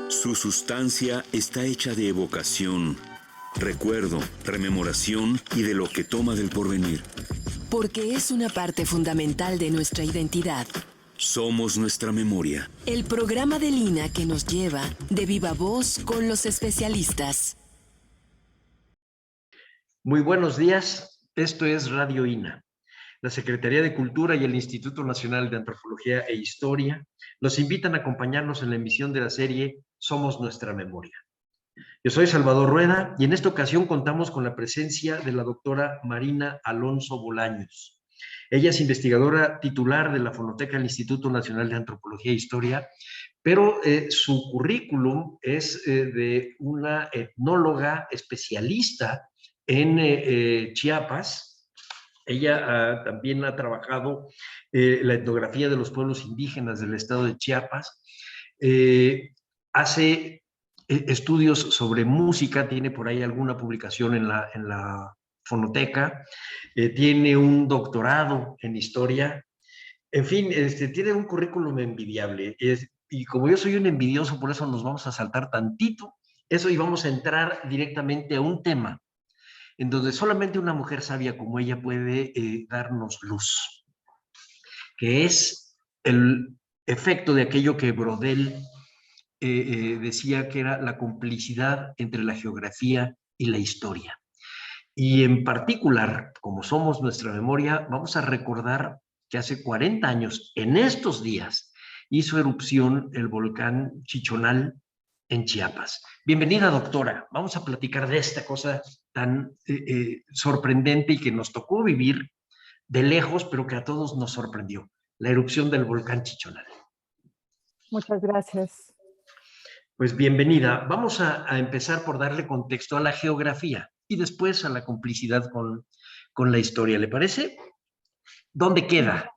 Su sustancia está hecha de evocación, recuerdo, rememoración y de lo que toma del porvenir. Porque es una parte fundamental de nuestra identidad. Somos nuestra memoria. El programa de Lina que nos lleva de viva voz con los especialistas. Muy buenos días, esto es Radio INA. La Secretaría de Cultura y el Instituto Nacional de Antropología e Historia nos invitan a acompañarnos en la emisión de la serie Somos Nuestra Memoria. Yo soy Salvador Rueda y en esta ocasión contamos con la presencia de la doctora Marina Alonso Bolaños. Ella es investigadora titular de la Fonoteca del Instituto Nacional de Antropología e Historia, pero su currículum es de una etnóloga especialista en Chiapas. Ella también ha trabajado la etnografía de los pueblos indígenas del estado de Chiapas. Hace estudios sobre música, tiene por ahí alguna publicación en la Fonoteca. Tiene un doctorado en historia. En fin, tiene un currículum envidiable. Y como yo soy un envidioso, por eso nos vamos a saltar tantito eso y vamos a entrar directamente a un tema en donde solamente una mujer sabia como ella puede darnos luz, que es el efecto de aquello que Brodel decía que era la complicidad entre la geografía y la historia. Y en particular, como somos nuestra memoria, vamos a recordar que hace 40 años, en estos días, hizo erupción el volcán Chichonal en Chiapas. Bienvenida, doctora. Vamos a platicar de esta cosa tan sorprendente y que nos tocó vivir de lejos, pero que a todos nos sorprendió, la erupción del volcán Chichonal. Muchas gracias. Pues bienvenida. Vamos a empezar por darle contexto a la geografía y después a la complicidad con la historia. ¿Le parece? ¿Dónde queda?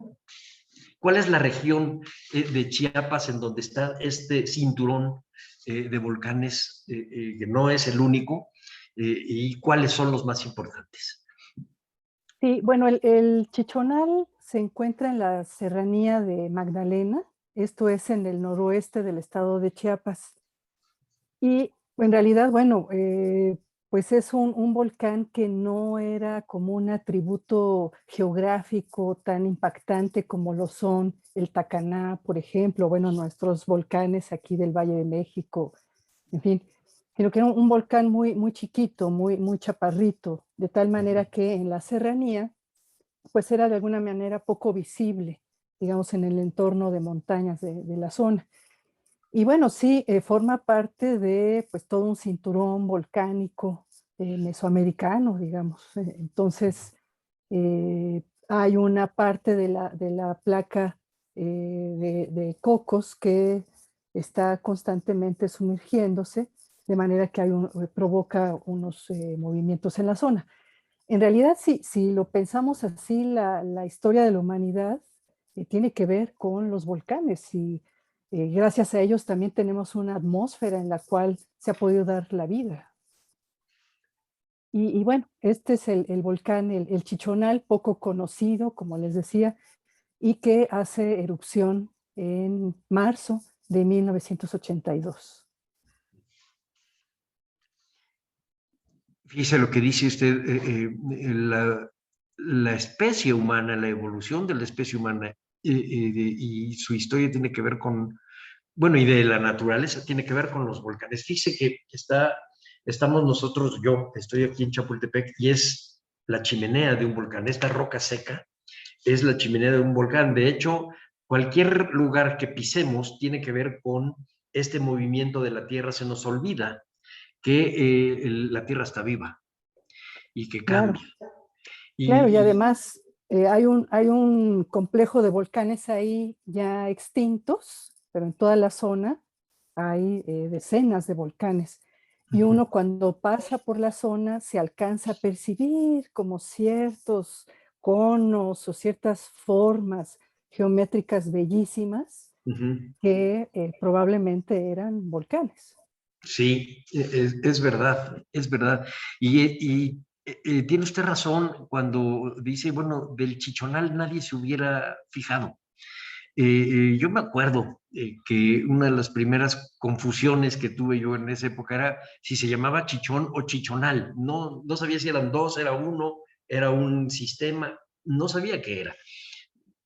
¿Cuál es la región de Chiapas en donde está este cinturón de volcanes, que no es el único, y cuáles son los más importantes? Sí, bueno, el Chichonal se encuentra en la serranía de Magdalena, esto es en el noroeste del estado de Chiapas. Y en realidad, bueno, pues es un volcán que no era como un atributo geográfico tan impactante como lo son el Tacaná, por ejemplo, bueno, nuestros volcanes aquí del Valle de México, en fin, sino que era un volcán muy, muy chiquito, muy chaparrito, de tal manera que en la serranía, pues era de alguna manera poco visible, digamos, en el entorno de montañas de la zona. Y bueno, sí, forma parte de pues todo un cinturón volcánico mesoamericano, digamos. Entonces, hay una parte de la placa de Cocos que está constantemente sumergiéndose, de manera que provoca unos movimientos en la zona. En realidad, si lo pensamos así, la historia de la humanidad tiene que ver con los volcanes y gracias a ellos también tenemos una atmósfera en la cual se ha podido dar la vida. Y bueno, este es el volcán, el Chichonal, poco conocido, como les decía, y que hace erupción en marzo de 1982. Fíjese lo que dice usted, la especie humana, la evolución de la especie humana y su historia tiene que ver con, bueno, y de la naturaleza tiene que ver con los volcanes. Fíjese que estamos nosotros, yo estoy aquí en Chapultepec y es la chimenea de un volcán. Esta roca seca es la chimenea de un volcán. De hecho, cualquier lugar que pisemos tiene que ver con este movimiento de la Tierra. Se nos olvida que la Tierra está viva y que cambia. Claro, claro, y además hay un complejo de volcanes ahí ya extintos, pero en toda la zona hay decenas de volcanes. Y uno cuando pasa por la zona se alcanza a percibir como ciertos conos o ciertas formas geométricas bellísimas que probablemente eran volcanes. Sí, es verdad, es verdad. Y tiene usted razón cuando dice, bueno, del Chichonal nadie se hubiera fijado. Yo me acuerdo que una de las primeras confusiones que tuve yo en esa época era si se llamaba chichón o chichonal. No, no sabía si eran dos, era uno, era un sistema, no sabía qué era.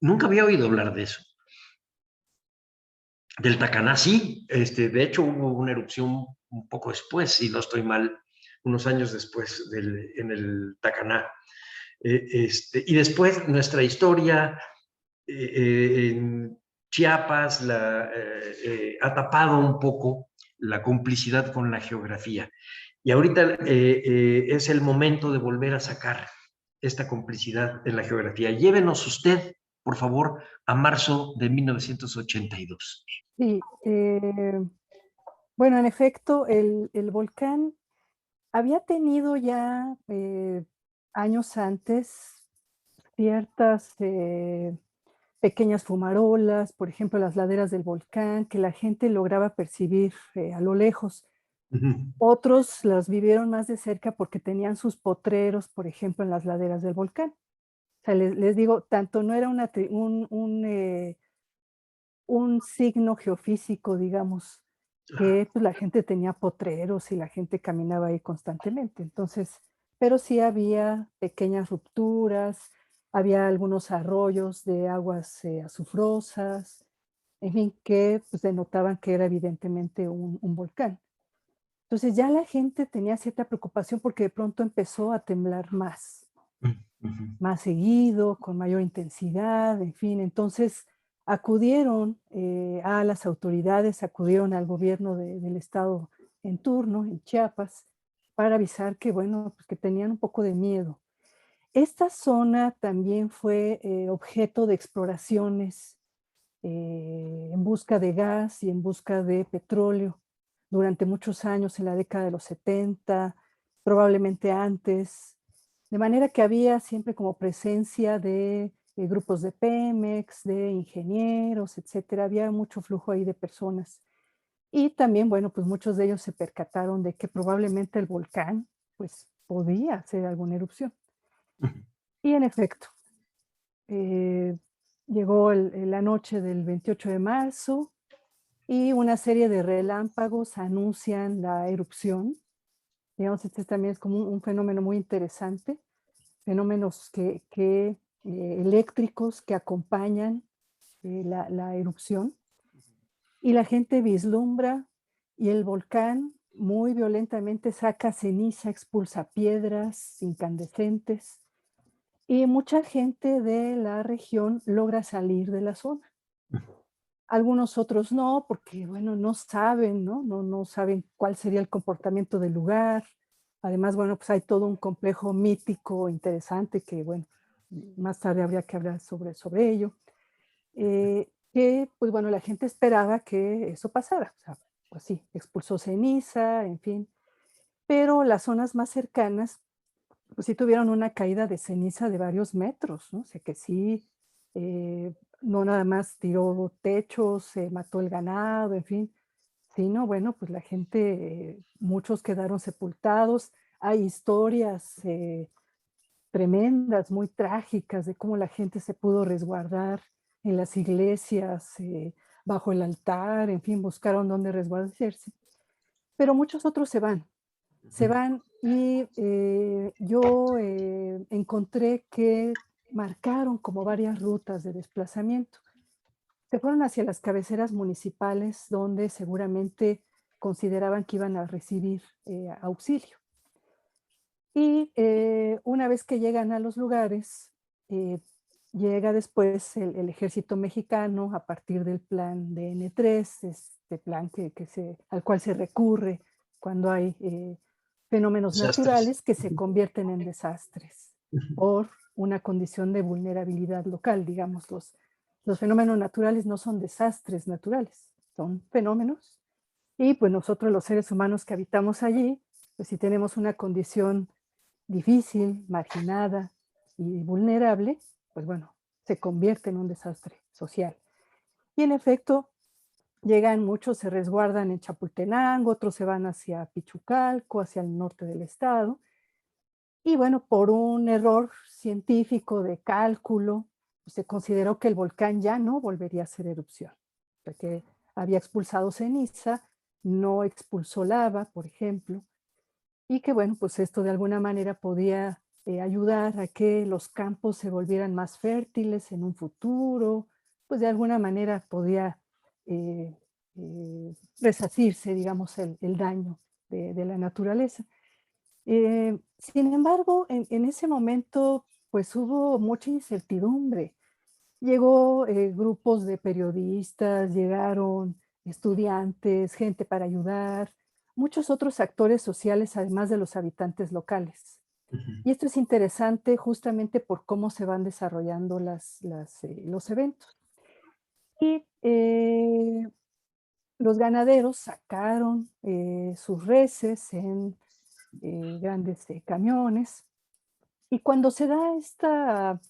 Nunca había oído hablar de eso. Del Tacaná sí, de hecho hubo una erupción un poco después, si no estoy mal, unos años después en el Tacaná. Y después nuestra historia en Chiapas ha tapado un poco la complicidad con la geografía. Y ahorita es el momento de volver a sacar esta complicidad en la geografía. Llévenos usted, por favor, a marzo de 1982. Sí, bueno, en efecto, el volcán había tenido ya años antes ciertas pequeñas fumarolas, por ejemplo, las laderas del volcán, que la gente lograba percibir a lo lejos. Otros las vivieron más de cerca porque tenían sus potreros, por ejemplo, en las laderas del volcán. O sea, les digo, tanto no era un signo geofísico, digamos, que pues, la gente tenía potreros y la gente caminaba ahí constantemente. Entonces, pero sí había pequeñas rupturas, había algunos arroyos de aguas azufrosas, en fin, que pues, denotaban que era evidentemente un volcán. Entonces ya la gente tenía cierta preocupación porque de pronto empezó a temblar más seguido, con mayor intensidad, en fin. Entonces acudieron a las autoridades, acudieron al gobierno del estado en turno, en Chiapas, para avisar que, bueno, pues que tenían un poco de miedo. Esta zona también fue objeto de exploraciones en busca de gas y en busca de petróleo durante muchos años, en la década de los 70, probablemente antes, de manera que había siempre como presencia de grupos de Pemex, de ingenieros, etcétera. Había mucho flujo ahí de personas. Y también, bueno, pues muchos de ellos se percataron de que probablemente el volcán, pues, podía hacer alguna erupción. Y en efecto, eh, llegó la noche del 28 de marzo y una serie de relámpagos anuncian la erupción. Digamos, este también es como un fenómeno muy interesante, fenómenos eléctricos que acompañan la erupción. Y la gente vislumbra y el volcán muy violentamente saca ceniza, expulsa piedras incandescentes y mucha gente de la región logra salir de la zona. Algunos otros no, porque, bueno, no saben, ¿no? No saben cuál sería el comportamiento del lugar. Además, bueno, pues hay todo un complejo mítico interesante que, bueno, más tarde habría que hablar sobre ello. Que, pues bueno, la gente esperaba que eso pasara. O sea, pues sí, expulsó ceniza, en fin. Pero las zonas más cercanas, pues sí tuvieron una caída de ceniza de varios metros, ¿no? O sea que sí, no nada más tiró techos, mató el ganado, en fin, sino, bueno, pues la gente, muchos quedaron sepultados. Hay historias tremendas, muy trágicas, de cómo la gente se pudo resguardar en las iglesias, bajo el altar, en fin, buscaron dónde resguardarse. Pero muchos otros se van y yo encontré que marcaron como varias rutas de desplazamiento. Se fueron hacia las cabeceras municipales donde seguramente consideraban que iban a recibir auxilio. Y una vez que llegan a los lugares, eh, llega después el ejército mexicano a partir del plan DN3, este plan al cual se recurre cuando hay fenómenos Desastres. naturales que se convierten en desastres por una condición de vulnerabilidad local. Digamos, los fenómenos naturales no son desastres naturales, son fenómenos. Y pues nosotros los seres humanos que habitamos allí, pues si tenemos una condición difícil, marginada y vulnerable, pues bueno, se convierte en un desastre social. Y en efecto, llegan muchos, se resguardan en Chapultenango, otros se van hacia Pichucalco, hacia el norte del estado. Y bueno, por un error científico de cálculo, pues se consideró que el volcán ya no volvería a hacer erupción, porque había expulsado ceniza, no expulsó lava, por ejemplo, y que bueno, pues esto de alguna manera podía ayudar a que los campos se volvieran más fértiles en un futuro, pues de alguna manera podía eh, resarcirse, digamos, el daño de la naturaleza. Sin embargo, en ese momento, pues hubo mucha incertidumbre. Llegó grupos de periodistas, llegaron estudiantes, gente para ayudar, muchos otros actores sociales, además de los habitantes locales. Ujú. Y esto es interesante justamente por cómo se van desarrollando los eventos. Y los ganaderos sacaron sus reses en grandes camiones. Y cuando se da esta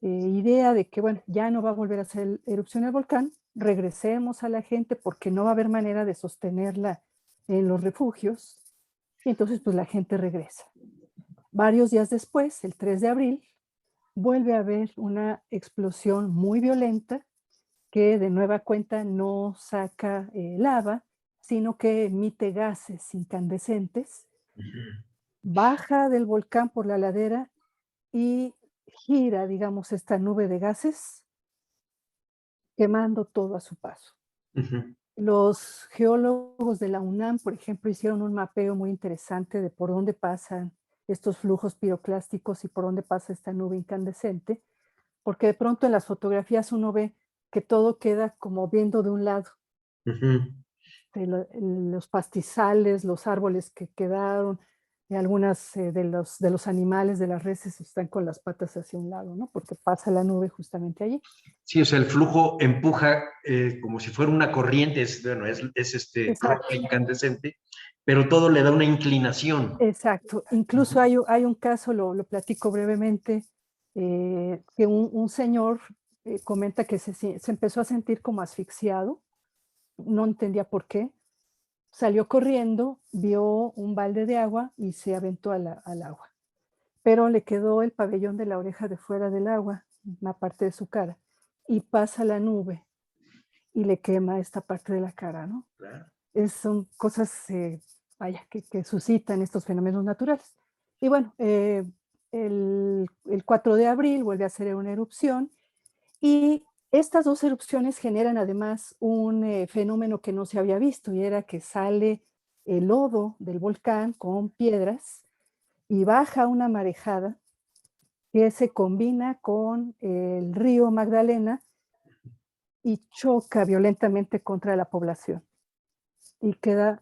idea de que, bueno, ya no va a volver a hacer erupción el volcán, regresemos a la gente porque no va a haber manera de sostenerla en los refugios. Y entonces, pues la gente regresa. Varios días después, el 3 de abril, vuelve a haber una explosión muy violenta que de nueva cuenta no saca lava, sino que emite gases incandescentes, baja del volcán por la ladera y gira, digamos, esta nube de gases, quemando todo a su paso. Ujú. Los geólogos de la UNAM, por ejemplo, hicieron un mapeo muy interesante de por dónde pasan estos flujos piroclásticos y por dónde pasa esta nube incandescente, porque de pronto en las fotografías uno ve que todo queda como viendo de un lado, Ujú. los pastizales, los árboles que quedaron, y algunas de los animales, de las reses, están con las patas hacia un lado, ¿no? Porque pasa la nube justamente allí. Sí, o sea, el flujo empuja como si fuera una corriente, bueno, roca Exacto, incandescente, pero todo le da una inclinación. exacto. Incluso hay un caso, lo platico brevemente, que un señor comenta que se empezó a sentir como asfixiado, no entendía por qué, salió corriendo, vio un balde de agua y se aventó al agua. Pero le quedó el pabellón de la oreja de fuera del agua, una parte de su cara, y pasa la nube y le quema esta parte de la cara, ¿no? Claro. Son cosas, vaya, que suscitan estos fenómenos naturales. Y bueno, el 4 de abril vuelve a ser una erupción y estas dos erupciones generan además un fenómeno que no se había visto y era que sale el lodo del volcán con piedras y baja una marejada que se combina con el río Magdalena y choca violentamente contra la población y queda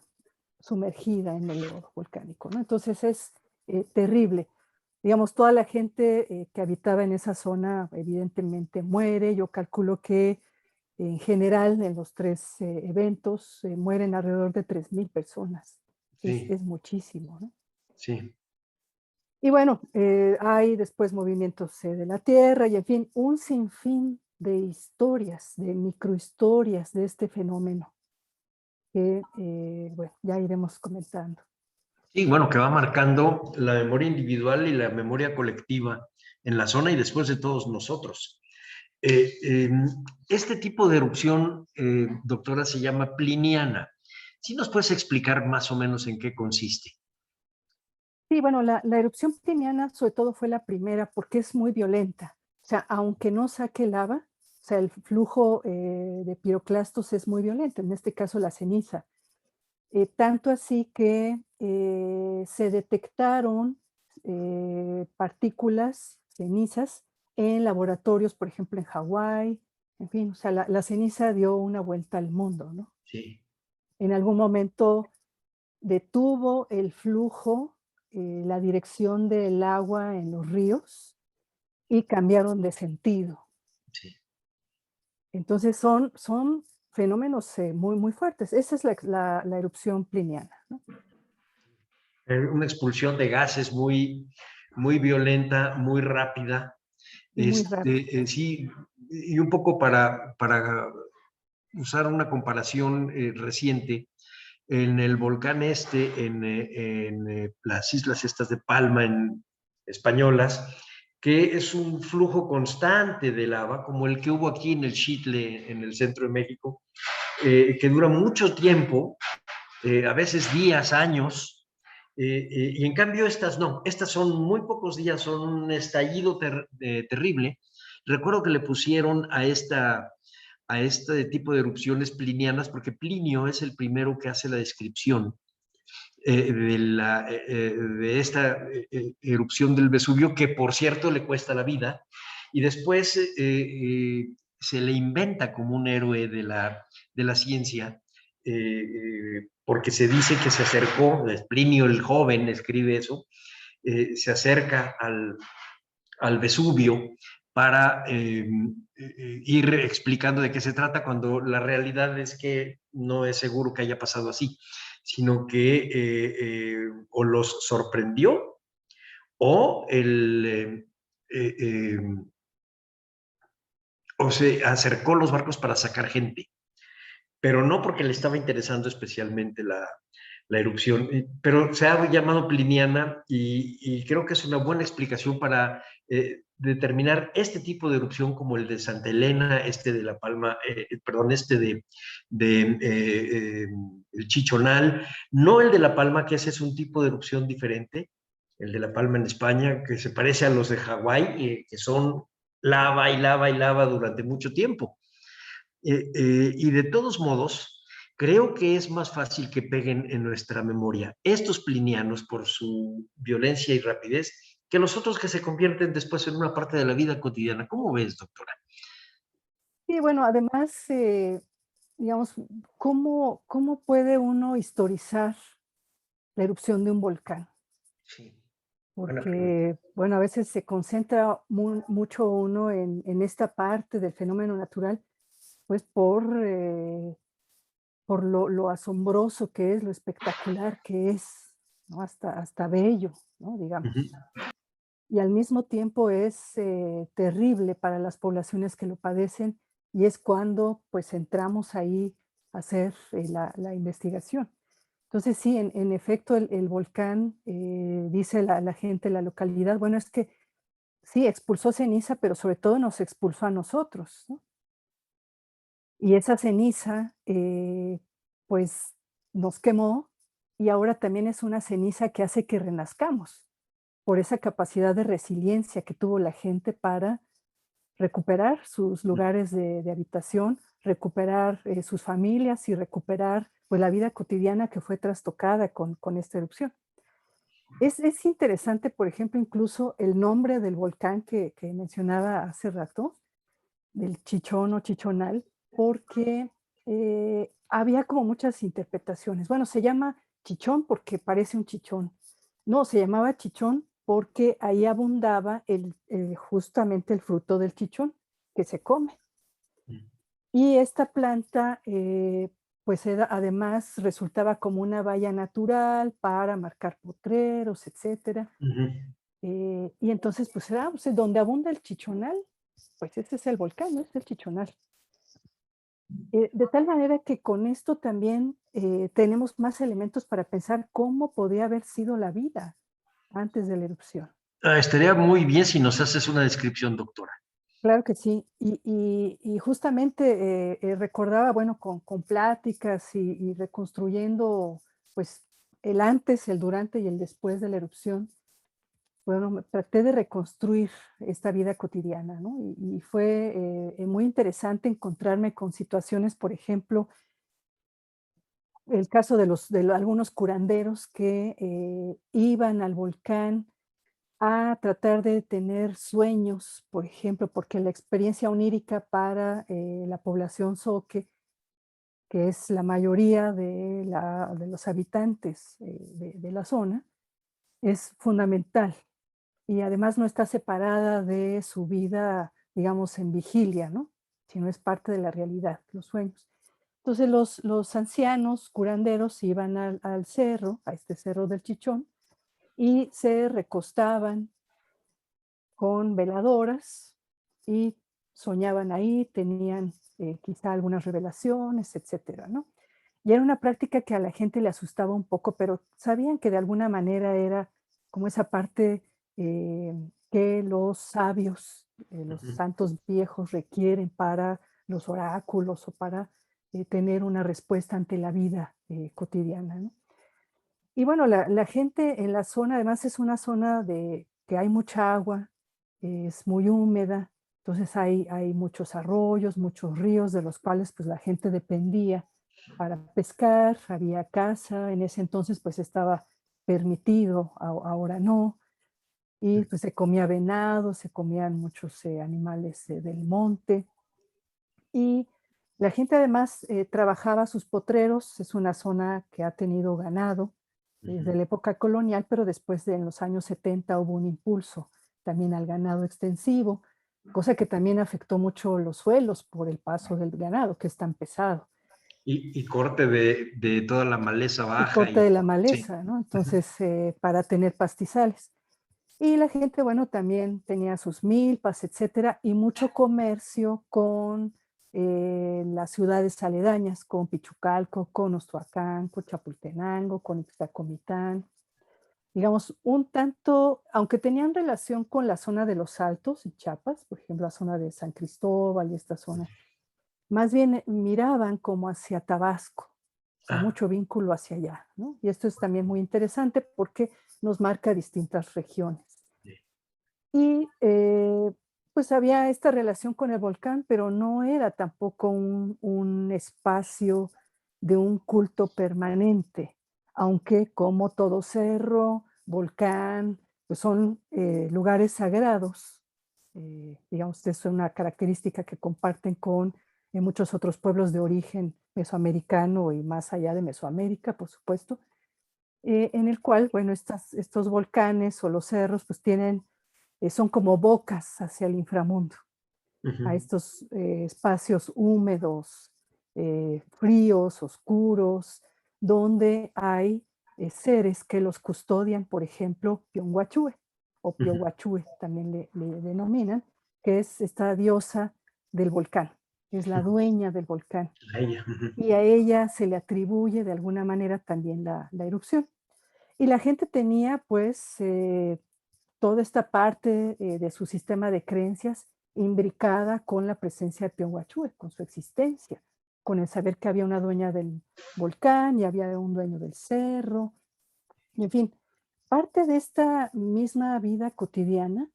sumergida en el lodo volcánico, ¿no? Entonces es terrible. Digamos, toda la gente que habitaba en esa zona evidentemente muere. Yo calculo que en general en los tres eventos mueren alrededor de 3,000 personas. Sí, Es muchísimo, ¿no? sí. Y bueno, hay después movimientos de la Tierra y en fin, un sinfín de historias, de microhistorias de este fenómeno que, bueno, ya iremos comentando. Sí, bueno, que va marcando la memoria individual y la memoria colectiva en la zona y después de todos nosotros. Eh, eh, este tipo de erupción, doctora, se llama pliniana. ¿Sí nos puedes explicar más o menos en qué consiste? Sí, bueno, la erupción pliniana sobre todo fue la primera porque es muy violenta. O sea, aunque no saque lava, o sea, el flujo de piroclastos es muy violento, en este caso la ceniza. Tanto así que se detectaron partículas, cenizas, en laboratorios, por ejemplo, en Hawái. En fin, o sea, la ceniza dio una vuelta al mundo, ¿no? Sí, En algún momento detuvo el flujo, la dirección del agua en los ríos y cambiaron de sentido. sí. Entonces son fenómenos muy, muy fuertes. Esa es la erupción pliniana, ¿no? Una expulsión de gases muy violenta, muy rápida. Y muy rápido. Sí, y un poco para usar una comparación reciente, en el volcán las islas estas de Palma, en españolas, que es un flujo constante de lava, como el que hubo aquí en el Xitle, en el centro de México, que dura mucho tiempo, a veces días, años, y en cambio estas no, estas son muy pocos días, son un estallido terrible. Recuerdo que le pusieron a este tipo de erupciones plinianas, porque Plinio es el primero que hace la descripción de esta erupción del Vesubio, que por cierto le cuesta la vida, y después se le inventa como un héroe de la ciencia, porque se dice que se acercó, Plinio el joven escribe eso, se acerca al Vesubio para ir explicando de qué se trata, cuando la realidad es que no es seguro que haya pasado así, sino que o los sorprendió o, o se acercó los barcos para sacar gente, pero no porque le estaba interesando especialmente la erupción, pero se ha llamado pliniana y creo que es una buena explicación para determinar este tipo de erupción como el de Santa Elena, este de La Palma, perdón, este de el Chichonal, no el de La Palma, que ese es un tipo de erupción diferente, el de La Palma en España, que se parece a los de Hawái, que son lava y lava y lava durante mucho tiempo. Y de todos modos, creo que es más fácil que peguen en nuestra memoria estos plinianos por su violencia y rapidez que los otros que se convierten después en una parte de la vida cotidiana. ¿Cómo ves, doctora? Y bueno, además, digamos, ¿cómo puede uno historizar la erupción de un volcán? Sí, buena pregunta. Porque, bueno, a veces se concentra mucho uno en esta parte del fenómeno natural, pues por lo asombroso que es, lo espectacular que es, ¿no? Hasta bello, ¿no? Ujú. Digamos. Y al mismo tiempo es terrible para las poblaciones que lo padecen, y es cuando pues entramos ahí a hacer la investigación. Entonces sí, en efecto el volcán, dice la gente, la localidad, bueno, es que sí, expulsó ceniza, pero sobre todo nos expulsó a nosotros, ¿no? Y esa ceniza, pues nos quemó, y ahora también es una ceniza que hace que renazcamos por esa capacidad de resiliencia que tuvo la gente para recuperar sus lugares de habitación, recuperar sus familias y recuperar pues, la vida cotidiana que fue trastocada con esta erupción. Es interesante, por ejemplo, incluso el nombre del volcán que mencionaba hace rato, del Chichón o Chichonal, porque había como muchas interpretaciones. Bueno, se llama Chichón porque parece un chichón. No, se llamaba Chichón porque ahí abundaba justamente el fruto del chichón que se come. Y esta planta, pues además resultaba como una valla natural para marcar potreros, etcétera. Ujú. Y entonces, pues era pues, donde abunda el chichonal, pues ese es el volcán, ¿no? Es el chichonal. De tal manera que con esto también tenemos más elementos para pensar cómo podía haber sido la vida antes de la erupción. Estaría muy bien si nos haces una descripción, doctora. Claro que sí. Y justamente recordaba, bueno, con pláticas y reconstruyendo, pues, el antes, el durante y el después de la erupción. Bueno, traté de reconstruir esta vida cotidiana, ¿no? Y fue muy interesante encontrarme con situaciones, por ejemplo, el caso de algunos curanderos que iban al volcán a tratar de tener sueños, por ejemplo, porque la experiencia onírica para la población zoque, que es la mayoría de los habitantes de la zona, es fundamental. Y además no está separada de su vida, digamos, en vigilia, ¿no? Sino es parte de la realidad, los sueños. Entonces los ancianos curanderos iban al cerro, a este cerro del Chichón, y se recostaban con veladoras y soñaban ahí, tenían quizá algunas revelaciones, etcétera, ¿no? Y era una práctica que a la gente le asustaba un poco, pero sabían que de alguna manera era como esa parte que los sabios, los Ujú. santos viejos requieren para los oráculos o para tener una respuesta ante la vida cotidiana, ¿no? Y bueno, la gente en la zona, además es una zona que hay mucha agua, es muy húmeda, entonces hay muchos arroyos, muchos ríos de los cuales pues la gente dependía para pescar, había caza, en ese entonces pues estaba permitido, ahora no, y pues se comía venado, se comían muchos animales del monte, y la gente además trabajaba sus potreros, es una zona que ha tenido ganado desde la época colonial, pero después en los años 70 hubo un impulso también al ganado extensivo, cosa que también afectó mucho los suelos por el paso del ganado, que es tan pesado. Y corte de toda la maleza Y baja. corte de la Sí. maleza, ¿no? Entonces, para tener pastizales. Y la gente, bueno, también tenía sus milpas, etcétera, y mucho comercio con las ciudades aledañas, con Pichucalco, con Ostoacán, con Chapultenango, con Ixtacomitán. Digamos, un tanto, aunque tenían relación con la zona de los Altos y Chiapas, por ejemplo, la zona de San Cristóbal y esta zona, más bien miraban como hacia Tabasco, o sea, Ah, mucho vínculo hacia allá, ¿no? Y esto es también muy interesante porque nos marca distintas regiones. sí. Y pues había esta relación con el volcán, pero no era tampoco un espacio de un culto permanente, aunque como todo cerro, volcán, pues son lugares sagrados. Digamos, es una característica que comparten con muchos otros pueblos de origen mesoamericano y más allá de Mesoamérica, por supuesto, en el cual, bueno, estos volcanes o los cerros pues tienen son como bocas hacia el inframundo, a Ujú. estos espacios húmedos, fríos, oscuros, donde hay seres que los custodian, por ejemplo, Pionguachue o Ujú. Piohuachue también le denominan, que es esta diosa del volcán, es la dueña del volcán. A ella. Ujú. Y a ella se le atribuye de alguna manera también la erupción. Y la gente tenía pues toda esta parte de su sistema de creencias imbricada con la presencia de Pionguachue, con su existencia, con el saber que había una dueña del volcán y había un dueño del cerro, y en fin, parte de esta misma vida cotidiana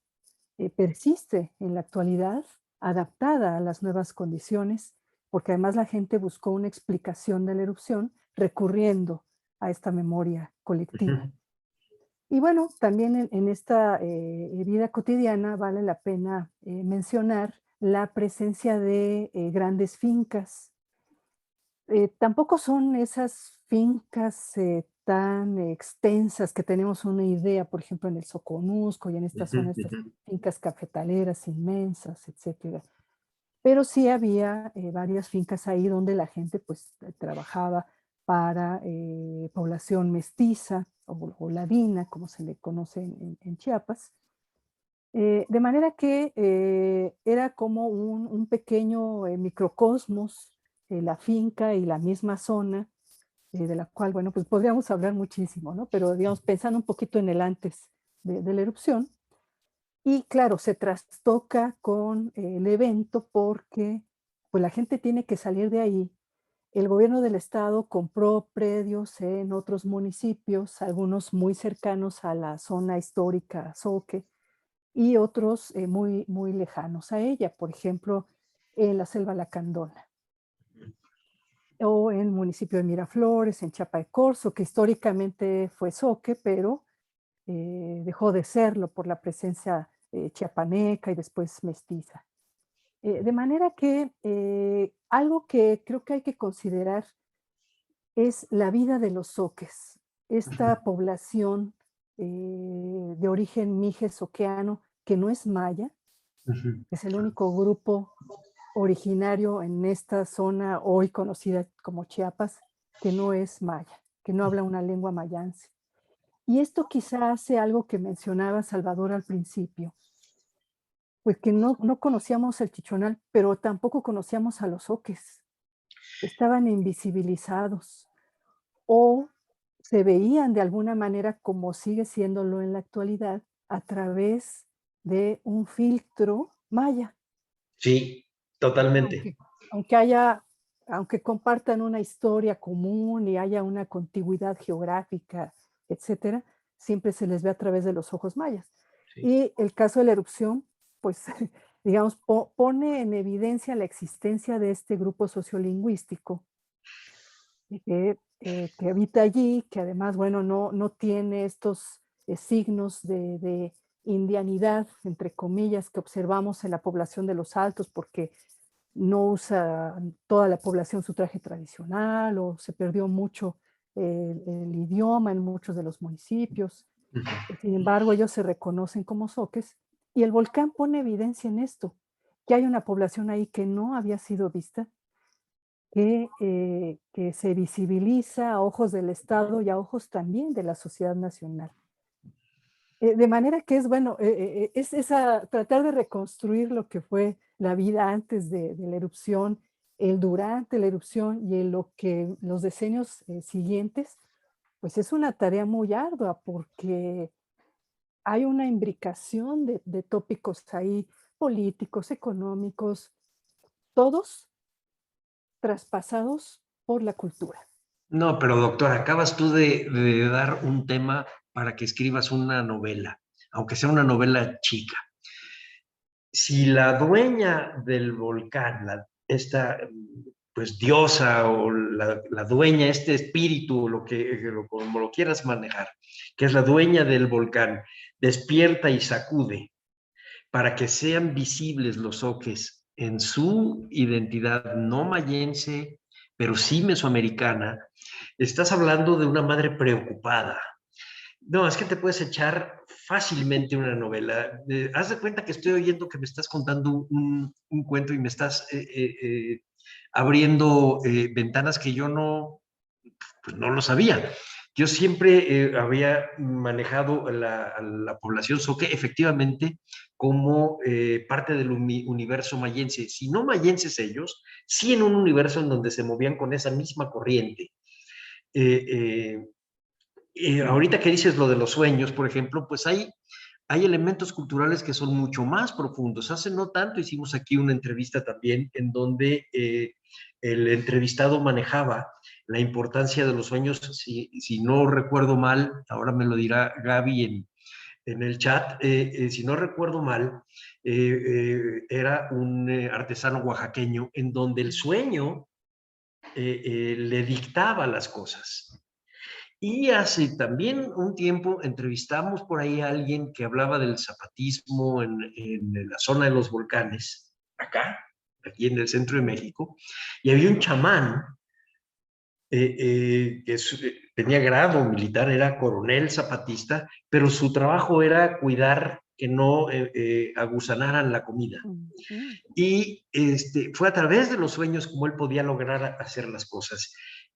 persiste en la actualidad, adaptada a las nuevas condiciones, porque además la gente buscó una explicación de la erupción recurriendo a esta memoria colectiva. Ujú. Y bueno, también en esta vida cotidiana vale la pena mencionar la presencia de grandes fincas. Tampoco son esas fincas tan extensas que tenemos una idea, por ejemplo, en el Soconusco y en esta Ujú. zona, estas Ujú. fincas cafetaleras inmensas, etcétera. Pero sí había varias fincas ahí donde la gente pues trabajaba para población mestiza o ladina, como se le conoce en Chiapas. De manera que era como un pequeño microcosmos, la finca y la misma zona, de la cual, bueno, pues podríamos hablar muchísimo, ¿no? Pero digamos, pensando un poquito en el antes de la erupción, y claro, se trastoca con el evento porque pues la gente tiene que salir de ahí. El gobierno del estado compró predios en otros municipios, algunos muy cercanos a la zona histórica Zoque y otros muy, muy lejanos a ella, por ejemplo, en la Selva Lacandona o en el municipio de Miraflores, en Chiapa de Corzo, que históricamente fue Zoque, pero dejó de serlo por la presencia chiapaneca y después mestiza. De manera que algo que creo que hay que considerar es la vida de los zoques, esta población de origen mijes-zoqueano que no es maya, Ujú. es el único grupo originario en esta zona hoy conocida como Chiapas, que no es maya, que no habla una lengua mayanse. Y esto quizá hace algo que mencionaba Salvador al principio, pues que no conocíamos el chichonal, pero tampoco conocíamos a los oques. Estaban invisibilizados o se veían de alguna manera como sigue siéndolo en la actualidad a través de un filtro maya, Sí, totalmente. aunque haya aunque compartan una historia común y haya una contigüidad geográfica, etcétera, siempre se les ve a través de los ojos mayas. Sí. Y el caso de la erupción, pues, digamos, pone en evidencia la existencia de este grupo sociolingüístico que habita allí, que además, bueno, no tiene estos signos de indianidad, entre comillas, que observamos en la población de los Altos, porque no usa toda la población su traje tradicional o se perdió mucho el idioma en muchos de los municipios. Ujú. Sin embargo, ellos se reconocen como zoques y el volcán pone evidencia en esto, que hay una población ahí que no había sido vista, que se visibiliza a ojos del Estado y a ojos también de la sociedad nacional. De manera que es, bueno, es esa, tratar de reconstruir lo que fue la vida antes de la erupción, el durante la erupción y en lo que los decenios siguientes, pues es una tarea muy ardua porque hay una imbricación de tópicos ahí, políticos, económicos, todos traspasados por la cultura. No, pero doctor, acabas tú de dar un tema para que escribas una novela, aunque sea una novela chica. Si la dueña del volcán, esta pues diosa o la dueña, este espíritu, como lo quieras manejar, que es la dueña del volcán, despierta y sacude para que sean visibles los oques en su identidad no mayense, pero sí mesoamericana, estás hablando de una madre preocupada. No, es que te puedes echar fácilmente una novela. Haz de cuenta que estoy oyendo que me estás contando un cuento y me estás abriendo ventanas que yo pues no lo sabía. Yo siempre había manejado a la población zoque efectivamente como parte del universo mayense. Si no mayenses ellos, sí en un universo en donde se movían con esa misma corriente. Eh, eh, Ahorita que dices lo de los sueños, por ejemplo, pues hay elementos culturales que son mucho más profundos. Hace no tanto hicimos aquí una entrevista también en donde el entrevistado manejaba la importancia de los sueños, si no recuerdo mal, ahora me lo dirá Gaby en el chat, si no recuerdo mal, era un artesano oaxaqueño en donde el sueño le dictaba las cosas. Y hace también un tiempo entrevistamos por ahí a alguien que hablaba del zapatismo en la zona de los volcanes, acá, aquí en el centro de México, y había un chamán tenía grado militar, era coronel zapatista, pero su trabajo era cuidar que no aguzanaran la comida. Ujú. Y fue a través de los sueños como él podía lograr hacer las cosas.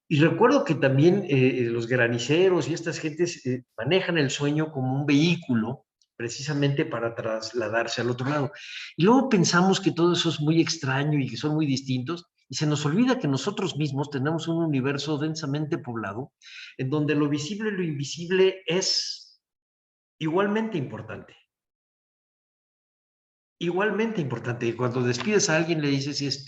Y recuerdo que también los graniceros y estas gentes manejan el sueño como un vehículo precisamente para trasladarse al otro lado. Y luego pensamos que todo eso es muy extraño y que son muy distintos, y se nos olvida que nosotros mismos tenemos un universo densamente poblado en donde lo visible y lo invisible es igualmente importante. Igualmente importante. Y cuando despides a alguien le dices,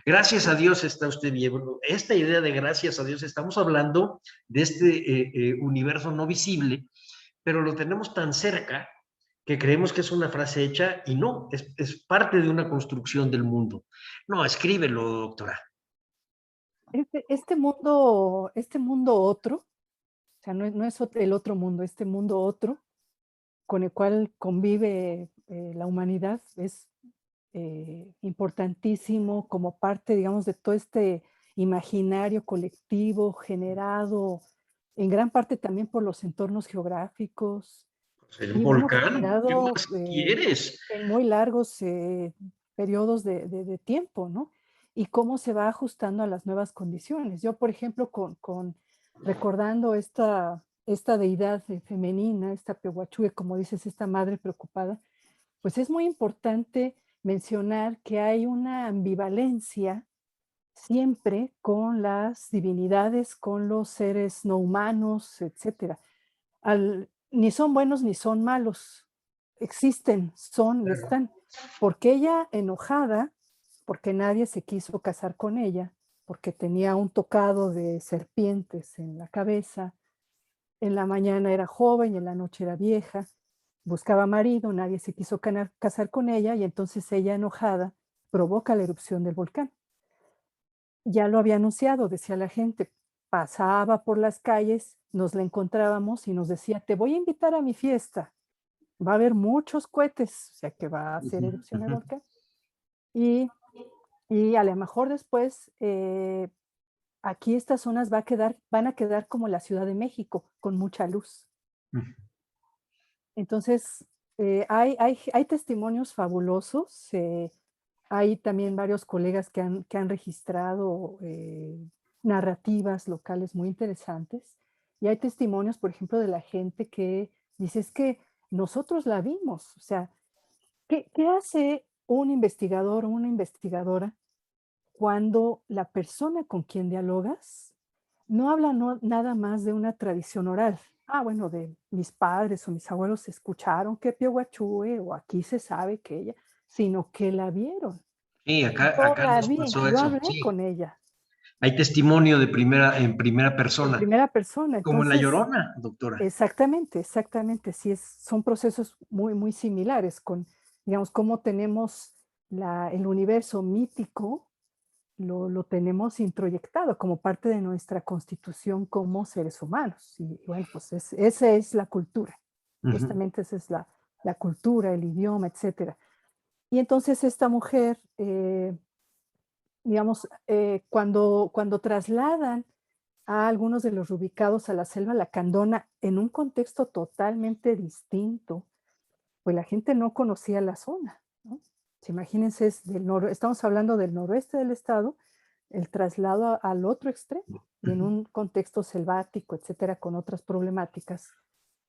gracias a Dios está usted bien. Bueno, esta idea de gracias a Dios, estamos hablando de este universo no visible, pero lo tenemos tan cerca que creemos que es una frase hecha y no, es parte de una construcción del mundo. No, escríbelo, doctora. Este mundo otro, o sea, no es el otro mundo, este mundo otro con el cual convive la humanidad es importantísimo como parte, digamos, de todo este imaginario colectivo generado en gran parte también por los entornos geográficos El y bueno, volcán, ¿qué generado más quieres? en muy largos periodos de tiempo, ¿no? Y cómo se va ajustando a las nuevas condiciones. Yo, por ejemplo, recordando esta deidad femenina, esta Pehuachue, como dices, esta madre preocupada, pues es muy importante mencionar que hay una ambivalencia siempre con las divinidades, con los seres no humanos, etcétera. Ni son buenos ni son malos, existen, son y están. Porque ella enojada, porque nadie se quiso casar con ella, porque tenía un tocado de serpientes en la cabeza. En la mañana era joven y en la noche era vieja. Buscaba marido, nadie se quiso casar con ella y entonces ella, enojada, provoca la erupción del volcán. Ya lo había anunciado, decía la gente. Pasaba por las calles, nos la encontrábamos y nos decía: "Te voy a invitar a mi fiesta. Va a haber muchos cohetes", o sea, que va a hacer Ujú, erupción el ujú. volcán. Y y a lo mejor después, aquí estas zonas van a quedar como la Ciudad de México, con mucha luz. Ujú. Entonces, hay testimonios fabulosos, hay también varios colegas que han registrado, narrativas locales muy interesantes, y hay testimonios, por ejemplo, de la gente que dice: "Es que nosotros la vimos", o sea, ¿qué hace un investigador o una investigadora cuando la persona con quien dialogas no habla nada más de una tradición oral? Ah, bueno, de mis padres o mis abuelos escucharon que Pioguachúe o aquí se sabe que ella, sino que la vieron. Sí, Yo acá la nos vi, pasó yo eso, hablé sí. con ella Hay testimonio en primera en persona, primera persona. como en La Entonces, Llorona, doctora. exactamente, exactamente. Sí, son procesos muy, muy similares con, digamos, cómo tenemos el universo mítico, lo tenemos introyectado como parte de nuestra constitución como seres humanos. Y bueno, pues esa es la cultura. Ujú. Justamente esa es la cultura, el idioma, etcétera. Y entonces esta mujer, digamos, cuando trasladan a algunos de los ubicados a la selva lacandona en un contexto totalmente distinto, pues la gente no conocía la zona, ¿no? Si imagínense, estamos hablando del noroeste del estado, el traslado al otro extremo y en Ujú. un contexto selvático, etcétera, con otras problemáticas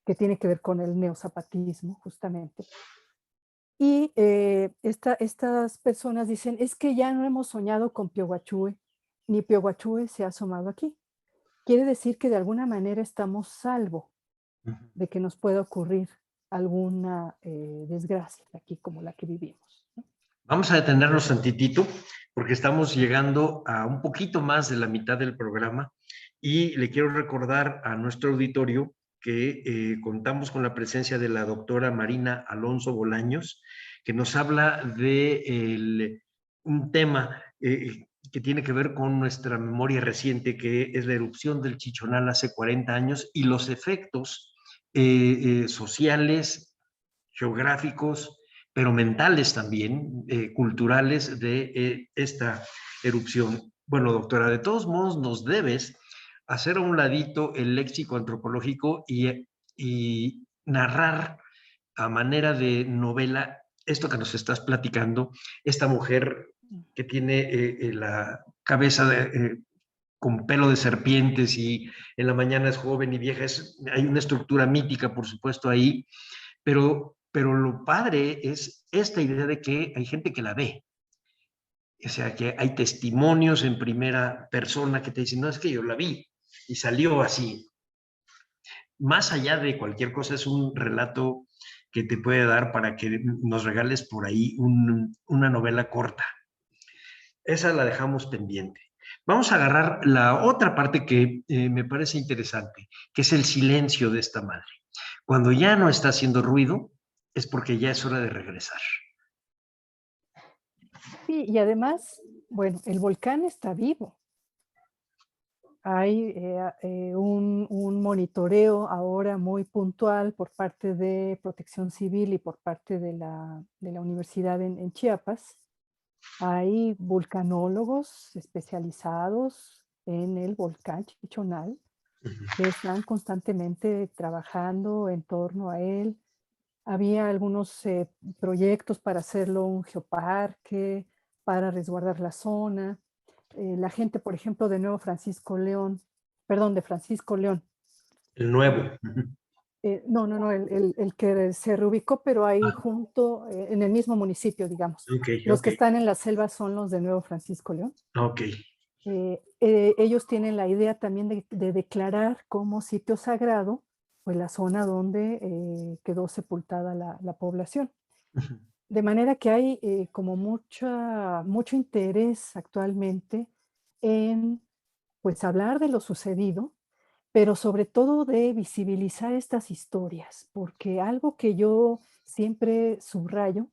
que tiene que ver con el neozapatismo, justamente. Y estas personas dicen: "Es que ya no hemos soñado con Pioguachúe, ni Pioguachúe se ha asomado aquí". Quiere decir que de alguna manera estamos salvo Ujú. de que nos pueda ocurrir alguna desgracia aquí como la que vivimos, ¿no? Vamos a detenernos tantitito porque estamos llegando a un poquito más de la mitad del programa y le quiero recordar a nuestro auditorio que contamos con la presencia de la doctora Marina Alonso Bolaños, que nos habla de un tema que tiene que ver con nuestra memoria reciente, que es la erupción del Chichonal hace 40 años y los efectos sociales, geográficos, pero mentales también, culturales de esta erupción. Bueno, doctora, de todos modos nos debes hacer a un ladito el léxico antropológico y narrar a manera de novela esto que nos estás platicando, esta mujer que tiene la cabeza con pelo de serpientes y en la mañana es joven y vieja, hay una estructura mítica, por supuesto, ahí, pero lo padre es esta idea de que hay gente que la ve. O sea, que hay testimonios en primera persona que te dicen, no, es que yo la vi y salió así. Más allá de cualquier cosa, es un relato que te puede dar para que nos regales por ahí una novela corta. Esa la dejamos pendiente. Vamos a agarrar la otra parte que me parece interesante, que es el silencio de esta madre. Cuando ya no está haciendo ruido, es porque ya es hora de regresar. Sí, y además, bueno, el volcán está vivo. Hay un monitoreo ahora muy puntual por parte de Protección Civil y por parte de la universidad en Chiapas. Hay vulcanólogos especializados en el volcán Chichonal que están constantemente trabajando en torno a él. Había algunos proyectos para hacerlo un geoparque, para resguardar la zona. La gente, por ejemplo, de Nuevo Francisco León, perdón, de Francisco León. El nuevo. No, no, no, el que se reubicó, pero ahí junto, en el mismo municipio, digamos. Ok, Los ok, que están en la selva son los de Nuevo Francisco León. ok. Ellos tienen la idea también de declarar como sitio sagrado, pues la zona donde quedó sepultada la población. De manera que hay como mucho interés actualmente en, pues, hablar de lo sucedido, pero sobre todo de visibilizar estas historias, porque algo que yo siempre subrayo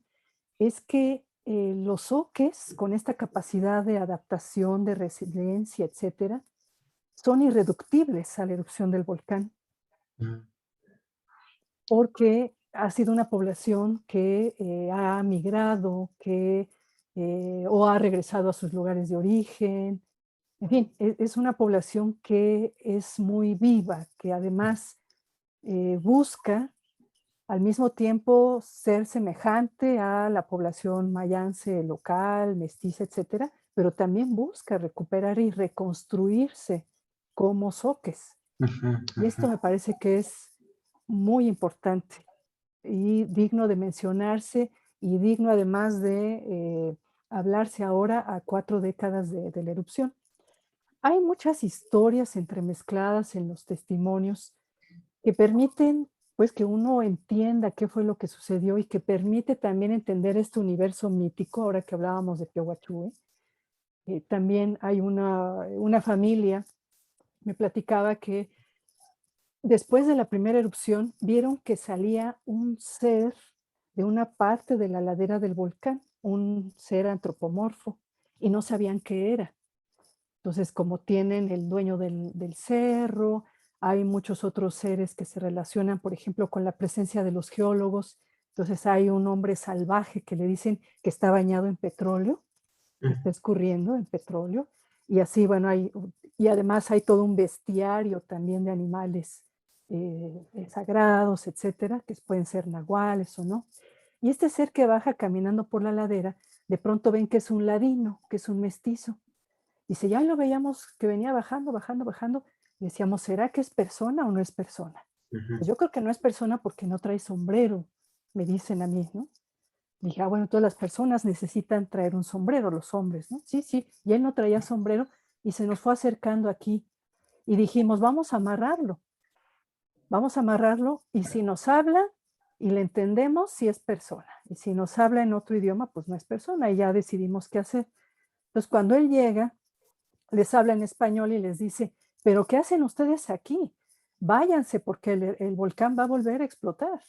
es que los zoques, con esta capacidad de adaptación, de resiliencia, etcétera, son irreductibles a la erupción del volcán, Mm. porque ha sido una población que ha migrado, que o ha regresado a sus lugares de origen. En fin, es una población que es muy viva, que además busca al mismo tiempo ser semejante a la población mayance local, mestiza, etcétera, pero también busca recuperar y reconstruirse como zoques. Ujú, Y ujú. esto me parece que es muy importante y digno de mencionarse y digno además de hablarse ahora a 4 décadas de la erupción. Hay muchas historias entremezcladas en los testimonios que permiten, pues, que uno entienda qué fue lo que sucedió y que permite también entender este universo mítico, ahora que hablábamos de Piahuachue. También hay una familia, me platicaba que después de la primera erupción vieron que salía un ser de una parte de la ladera del volcán, un ser antropomorfo, y no sabían qué era. Entonces, como tienen el dueño del cerro, hay muchos otros seres que se relacionan, por ejemplo, con la presencia de los geólogos. Entonces, hay un hombre salvaje que le dicen que está bañado en petróleo, que está escurriendo en petróleo, y así, bueno, y además hay todo un bestiario también de animales sagrados, etcétera, que pueden ser nahuales o no. Y este ser que baja caminando por la ladera, de pronto ven que es un ladino, que es un mestizo. Dice, ya lo veíamos que venía bajando, bajando, bajando, y decíamos, ¿será que es persona o no es persona? Ujú. Pues yo creo que no es persona porque no trae sombrero, me dicen a mí, ¿no? Dije, ah, bueno, todas las personas necesitan traer un sombrero, los hombres, ¿no? Sí, sí, y él no traía sombrero y se nos fue acercando aquí y dijimos, vamos a amarrarlo y si nos habla y le entendemos, sí es persona. Y si nos habla en otro idioma, pues no es persona y ya decidimos qué hacer. Entonces, cuando él llega, les habla en español y les dice, pero ¿qué hacen ustedes aquí? Váyanse porque el volcán va a volver a explotar.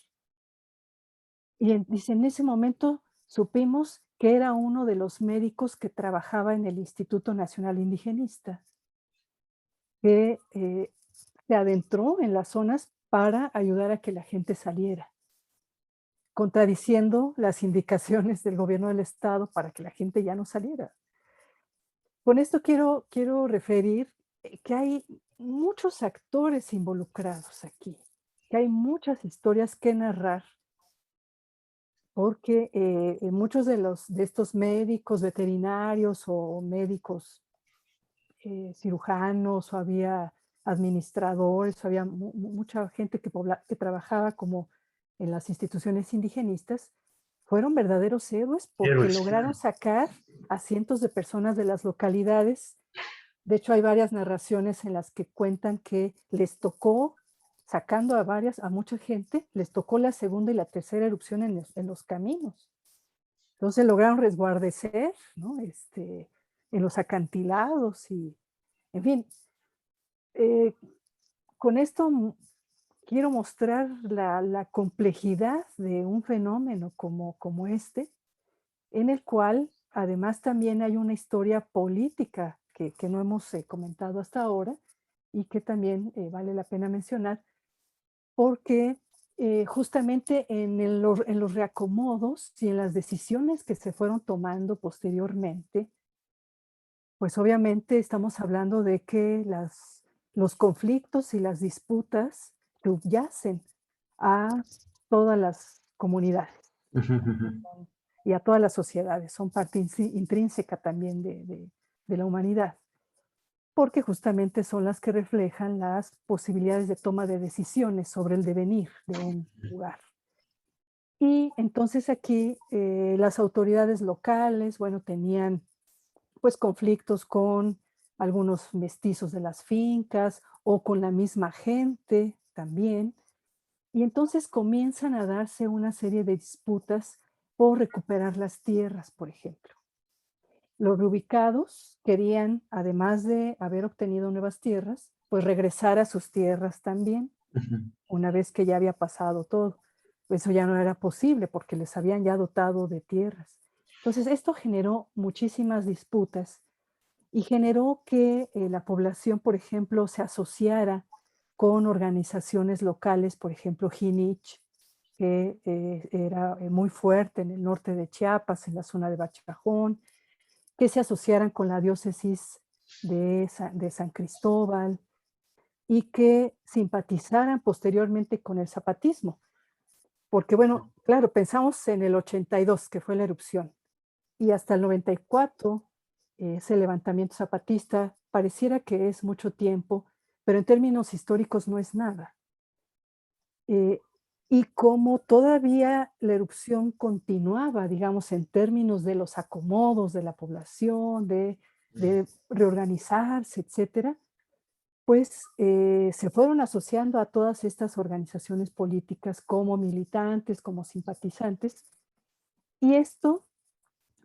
Y dice, en ese momento supimos que era uno de los médicos que trabajaba en el Instituto Nacional Indigenista, que se adentró en las zonas para ayudar a que la gente saliera, contradiciendo las indicaciones del gobierno del estado para que la gente ya no saliera. Con esto quiero referir que hay muchos actores involucrados aquí, que hay muchas historias que narrar, porque muchos de estos médicos veterinarios o médicos cirujanos, o había administradores, o había mucha gente que trabajaba como en las instituciones indigenistas, fueron verdaderos héroes porque Héroes. lograron sacar a cientos de personas de las localidades. De hecho, hay varias narraciones en las que cuentan que les tocó, sacando a mucha gente, les tocó la segunda y la tercera erupción en los caminos. Entonces lograron resguardecer, ¿no? En los acantilados y, en fin, eh, con esto quiero mostrar la complejidad de un fenómeno como este, en el cual además también hay una historia política que no hemos comentado hasta ahora y que también vale la pena mencionar, porque justamente en los reacomodos y en las decisiones que se fueron tomando posteriormente, pues obviamente estamos hablando de que los conflictos y las disputas subyacen a todas las comunidades Ujú, ujú. y a todas las sociedades, son parte intrínseca también de la humanidad, porque justamente son las que reflejan las posibilidades de toma de decisiones sobre el devenir de un lugar. Y entonces aquí las autoridades locales, bueno, tenían pues conflictos con algunos mestizos de las fincas o con la misma gente también. Y entonces comienzan a darse una serie de disputas por recuperar las tierras, por ejemplo. Los reubicados querían, además de haber obtenido nuevas tierras, pues regresar a sus tierras también, Ujú. una vez que ya había pasado todo. Eso ya no era posible porque les habían ya dotado de tierras. Entonces, esto generó muchísimas disputas y generó que la población, por ejemplo, se asociara con organizaciones locales, por ejemplo, Jinich, que era muy fuerte en el norte de Chiapas, en la zona de Bachajón, que se asociaran con la diócesis de San Cristóbal y que simpatizaran posteriormente con el zapatismo. Porque bueno, claro, pensamos en el 82, que fue la erupción, y hasta el 94, ese levantamiento zapatista pareciera que es mucho tiempo, pero en términos históricos no es nada. Eh, y como todavía la erupción continuaba, digamos, en términos de los acomodos de la población, de reorganizarse, etcétera, pues se fueron asociando a todas estas organizaciones políticas como militantes, como simpatizantes, y esto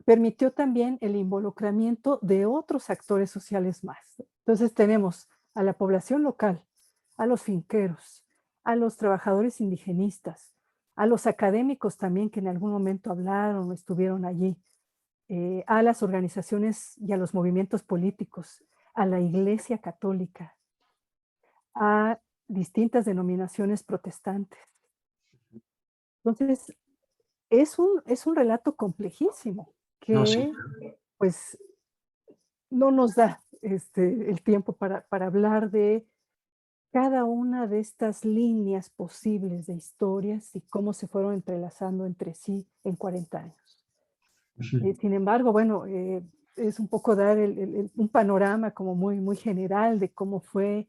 permitió también el involucramiento de otros actores sociales más. Entonces tenemos a la población local, a los finqueros, a los trabajadores indigenistas, a los académicos también que en algún momento hablaron o estuvieron allí, a las organizaciones y a los movimientos políticos, a la Iglesia Católica, a distintas denominaciones protestantes. Entonces, es un relato complejísimo No, sí, que, pues, no nos da, el tiempo para hablar de cada una de estas líneas posibles de historias y cómo se fueron entrelazando entre sí en 40 años. ujú, Sin embargo, bueno, es un poco dar un panorama como muy general de cómo fue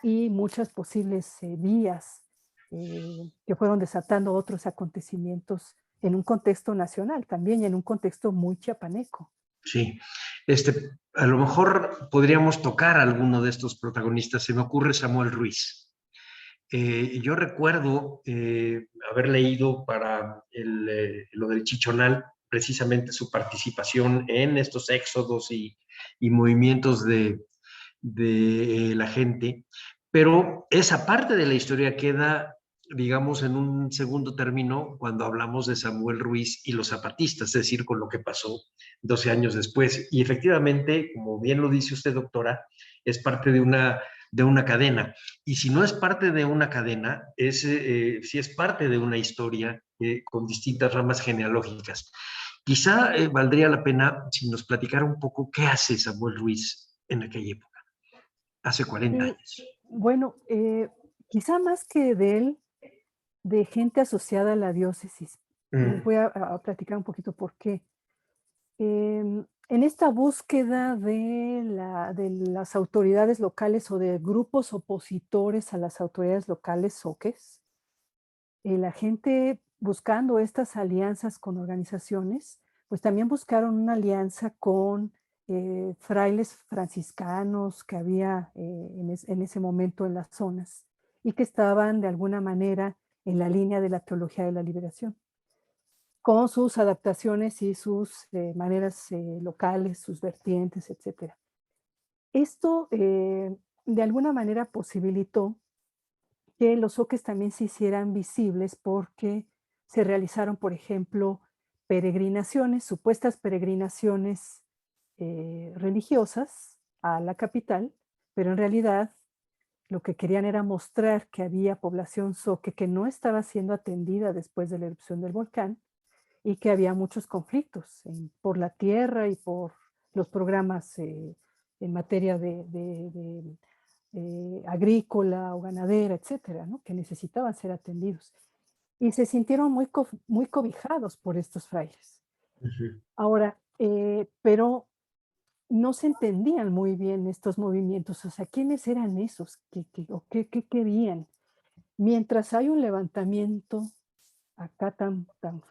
y muchas posibles vías que fueron desatando otros acontecimientos en un contexto nacional también y en un contexto muy chiapaneco. sí. A lo mejor podríamos tocar a alguno de estos protagonistas. Se me ocurre Samuel Ruiz. Yo recuerdo haber leído para lo del Chichonal, precisamente su participación en estos éxodos y movimientos de la gente, pero esa parte de la historia queda, digamos, en un segundo término cuando hablamos de Samuel Ruiz y los zapatistas, es decir, con lo que pasó 12 años después. Y efectivamente, como bien lo dice usted, doctora, es parte de una cadena. Y si no es parte de una cadena, si es parte de una historia con distintas ramas genealógicas. Quizá valdría la pena si nos platicara un poco qué hace Samuel Ruiz en aquella época, hace 40 Sí, años. bueno, quizá más que de él, de gente asociada a la diócesis. Les Mm, voy a platicar un poquito por qué. En esta búsqueda de las autoridades locales o de grupos opositores a las autoridades locales, soques, la gente buscando estas alianzas con organizaciones, pues también buscaron una alianza con frailes franciscanos que había en ese momento en las zonas y que estaban de alguna manera en la línea de la teología de la liberación, con sus adaptaciones y sus maneras locales, sus vertientes, etcétera. Esto de alguna manera posibilitó que los zoques también se hicieran visibles porque se realizaron, por ejemplo, peregrinaciones, supuestas peregrinaciones religiosas a la capital, pero en realidad lo que querían era mostrar que había población zoque que no estaba siendo atendida después de la erupción del volcán y que había muchos conflictos por la tierra y por los programas en materia agrícola o ganadera, etcétera, ¿no? Que necesitaban ser atendidos. Y se sintieron muy cobijados por estos frailes. ujú. Ahora, pero no se entendían muy bien estos movimientos, o sea, ¿quiénes eran esos? O qué querían? Mientras hay un levantamiento acá tan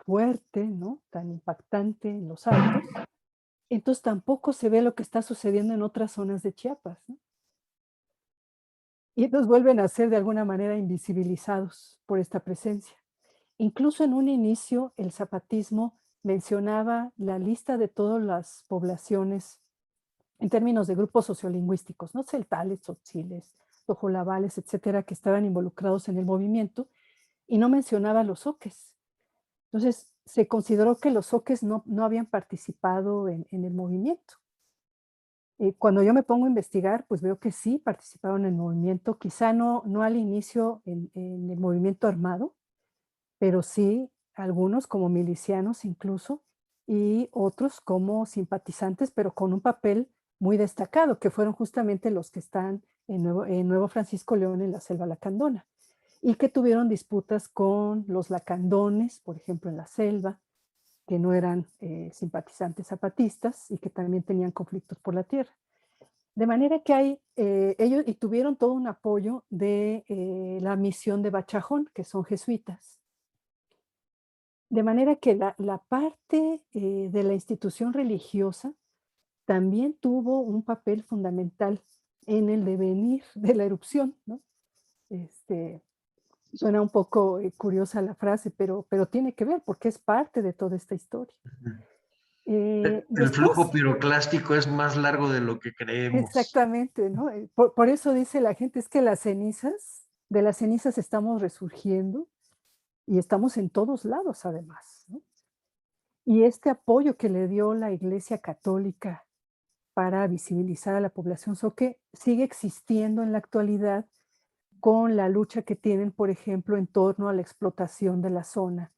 fuerte, ¿no? Tan impactante en los altos, entonces tampoco se ve lo que está sucediendo en otras zonas de Chiapas, ¿no? Y entonces vuelven a ser de alguna manera invisibilizados por esta presencia. Incluso en un inicio el zapatismo mencionaba la lista de todas las poblaciones en términos de grupos sociolingüísticos, ¿no? Celtales, tzotziles, tojolabales, etcétera, que estaban involucrados en el movimiento, y no mencionaba los zoques. Entonces, se consideró que los zoques no habían participado en el movimiento. Cuando yo me pongo a investigar, pues veo que sí participaron en el movimiento, quizá no al inicio en el movimiento armado, pero sí algunos como milicianos incluso, y otros como simpatizantes, pero con un papel muy destacado, que fueron justamente los que están en Nuevo Francisco León, en la selva lacandona, y que tuvieron disputas con los lacandones, por ejemplo, en la selva, que no eran simpatizantes zapatistas y que también tenían conflictos por la tierra. De manera que ellos y tuvieron todo un apoyo de la misión de Bachajón, que son jesuitas. De manera que la parte de la institución religiosa también tuvo un papel fundamental en el devenir de la erupción, ¿no? Suena un poco curiosa la frase, pero tiene que ver porque es parte de toda esta historia. El flujo Después, piroclástico es más largo de lo que creemos. exactamente, ¿no? Por eso dice la gente, es que de las cenizas estamos resurgiendo y estamos en todos lados además, ¿no? Y este apoyo que le dio la Iglesia Católica para visibilizar a la población zoque sigue existiendo en la actualidad con la lucha que tienen, por ejemplo, en torno a la explotación de la zona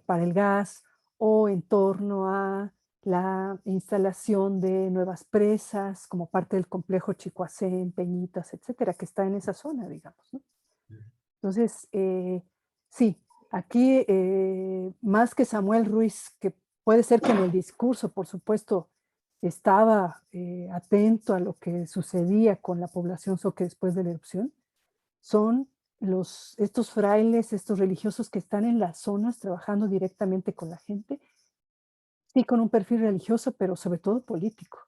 para el gas o en torno a la instalación de nuevas presas como parte del complejo Chicoacén, Peñitas, etcétera, que está en esa zona, digamos, ¿no? Entonces, sí, aquí más que Samuel Ruiz, que puede ser que en el discurso, por supuesto, estaba atento a lo que sucedía con la población zoque después de la erupción, son estos frailes, estos religiosos que están en las zonas trabajando directamente con la gente, sí con un perfil religioso, pero sobre todo político.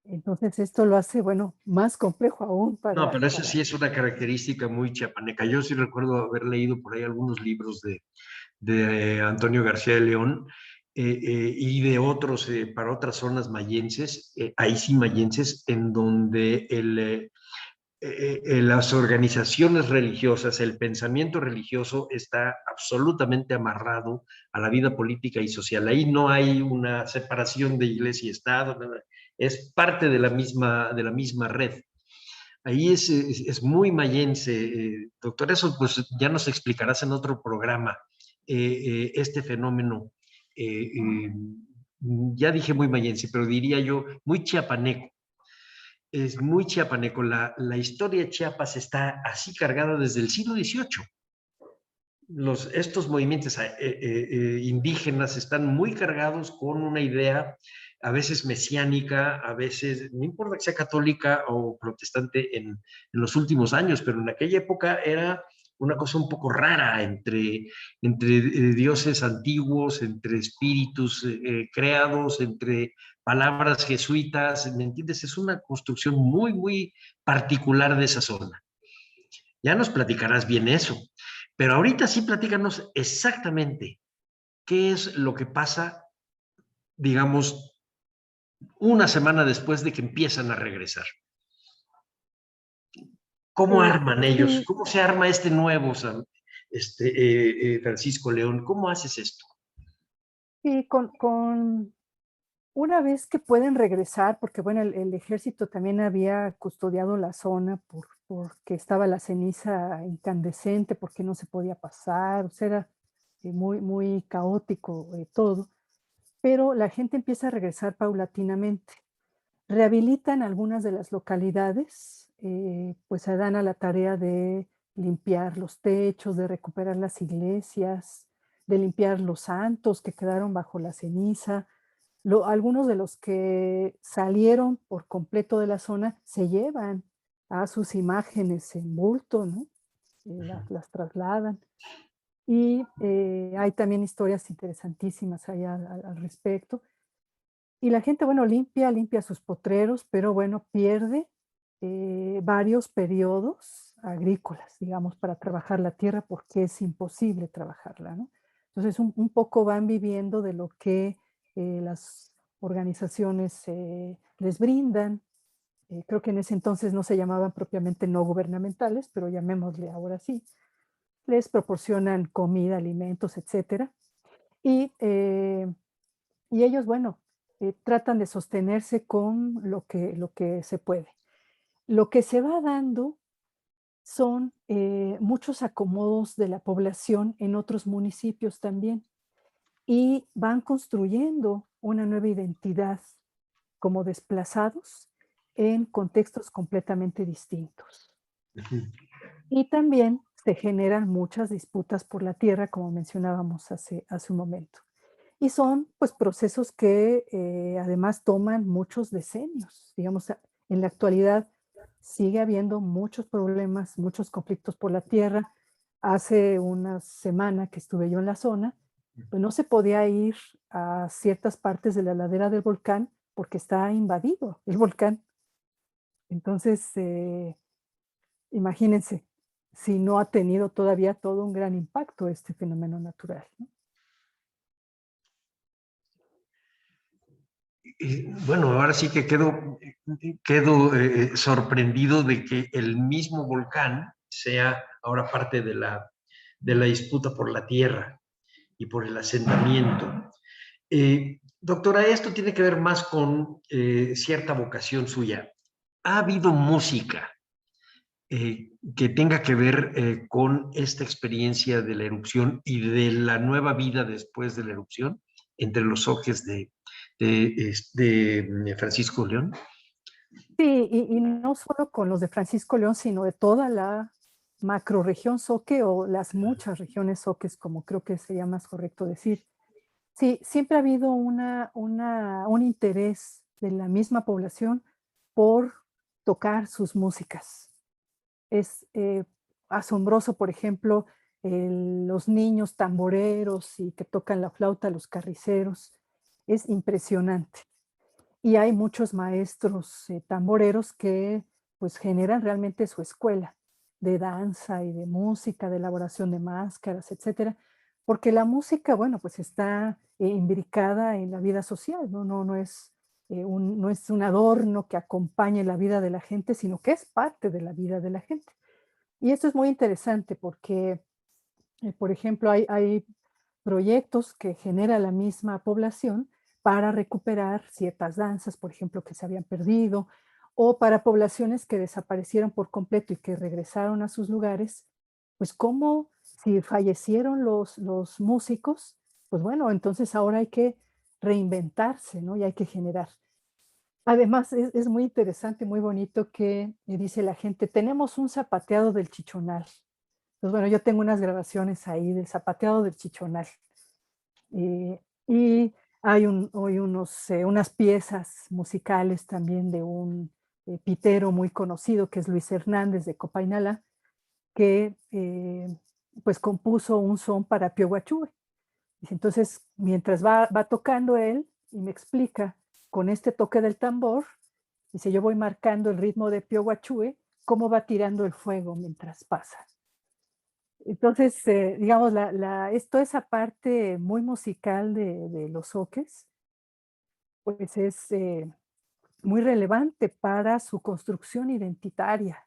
Entonces esto lo hace, bueno, más complejo aún No, para, pero eso para sí es una característica muy chiapaneca. Yo sí recuerdo haber leído por ahí algunos libros de Antonio García de León y de otros para otras zonas mayenses, ahí sí mayenses, en donde las organizaciones religiosas, el pensamiento religioso está absolutamente amarrado a la vida política y social. Ahí no hay una separación de iglesia y Estado, nada. Es parte de la misma red. Ahí es muy mayense, doctor, eso pues ya nos explicarás en otro programa, este fenómeno, eh, eh, ya dije muy mayense, pero diría yo muy chiapaneco, es muy chiapaneco, la historia de Chiapas está así cargada desde el siglo XVIII. Estos movimientos indígenas están muy cargados con una idea a veces mesiánica, a veces, no importa que sea católica o protestante en los últimos años, pero en aquella época era una cosa un poco rara entre dioses antiguos, entre espíritus creados, entre palabras jesuitas, ¿me entiendes? Es una construcción muy, muy particular de esa zona. Ya nos platicarás bien eso. Pero ahorita sí platícanos exactamente qué es lo que pasa, digamos, una semana después de que empiezan a regresar. ¿Cómo arman ellos? sí, ¿Cómo se arma este nuevo Francisco León? ¿Cómo haces esto? sí, con una vez que pueden regresar, porque bueno, el ejército también había custodiado la zona porque estaba la ceniza incandescente, porque no se podía pasar, o sea, era muy, muy caótico todo, pero la gente empieza a regresar paulatinamente. Rehabilitan algunas de las localidades, pues se dan a la tarea de limpiar los techos, de recuperar las iglesias, de limpiar los santos que quedaron bajo la ceniza. Algunos de los que salieron por completo de la zona se llevan a sus imágenes en bulto, ¿no? Las trasladan. Y hay también historias interesantísimas ahí al respecto. Y la gente, bueno, limpia sus potreros, pero bueno, pierde varios periodos agrícolas, digamos, para trabajar la tierra porque es imposible trabajarla, ¿no? Entonces, un poco van viviendo de lo que las organizaciones les brindan. Creo que en ese entonces no se llamaban propiamente no gubernamentales, pero llamémosle ahora sí. Les proporcionan comida, alimentos, etcétera. Y ellos, bueno, tratan de sostenerse con lo que se puede. Lo que se va dando son muchos acomodos de la población en otros municipios también y van construyendo una nueva identidad como desplazados en contextos completamente distintos. Ujú. Y también se generan muchas disputas por la tierra, como mencionábamos hace un momento. Y son pues procesos que además toman muchos decenios. Digamos, en la actualidad sigue habiendo muchos problemas, muchos conflictos por la tierra. Hace una semana que estuve yo en la zona, pues no se podía ir a ciertas partes de la ladera del volcán porque está invadido el volcán. Entonces, imagínense, si no ha tenido todavía todo un gran impacto este fenómeno natural, ¿no? Bueno, ahora sí que quedo sorprendido de que el mismo volcán sea ahora parte de la disputa por la tierra y por el asentamiento. Doctora, esto tiene que ver más con cierta vocación suya. ¿Ha habido música que tenga que ver con esta experiencia de la erupción y de la nueva vida después de la erupción entre los Oques de Francisco León? Sí, y no solo con los de Francisco León, sino de toda la macrorregión Soque o las muchas regiones Soques, como creo que sería más correcto decir. Sí, siempre ha habido un interés de la misma población por tocar sus músicas. Es asombroso, por ejemplo, los niños tamboreros y que tocan la flauta, los carriceros. Es impresionante. Y hay muchos maestros tamboreros que pues generan realmente su escuela de danza y de música, de elaboración de máscaras, etcétera, porque la música, bueno, pues está imbricada en la vida social, ¿no? No es, no es un adorno que acompañe la vida de la gente, sino que es parte de la vida de la gente. Y esto es muy interesante porque, por ejemplo, hay proyectos que genera la misma población para recuperar ciertas danzas, por ejemplo, que se habían perdido, o para poblaciones que desaparecieron por completo y que regresaron a sus lugares, pues como si fallecieron los músicos, pues bueno, entonces ahora hay que reinventarse, ¿no? Y hay que generar. Además, es muy interesante, muy bonito que dice la gente, tenemos un zapateado del chichonal. Pues bueno, yo tengo unas grabaciones ahí del zapateado del chichonal. Y hay unas piezas musicales también de un pitero muy conocido que es Luis Hernández de Copainala, que pues compuso un son para Pío Guachúe. Entonces, mientras va tocando él y me explica con este toque del tambor, dice, yo voy marcando el ritmo de Pío Guachúe, cómo va tirando el fuego mientras pasa. Entonces, digamos, toda esa parte muy musical de los oques, pues es muy relevante para su construcción identitaria.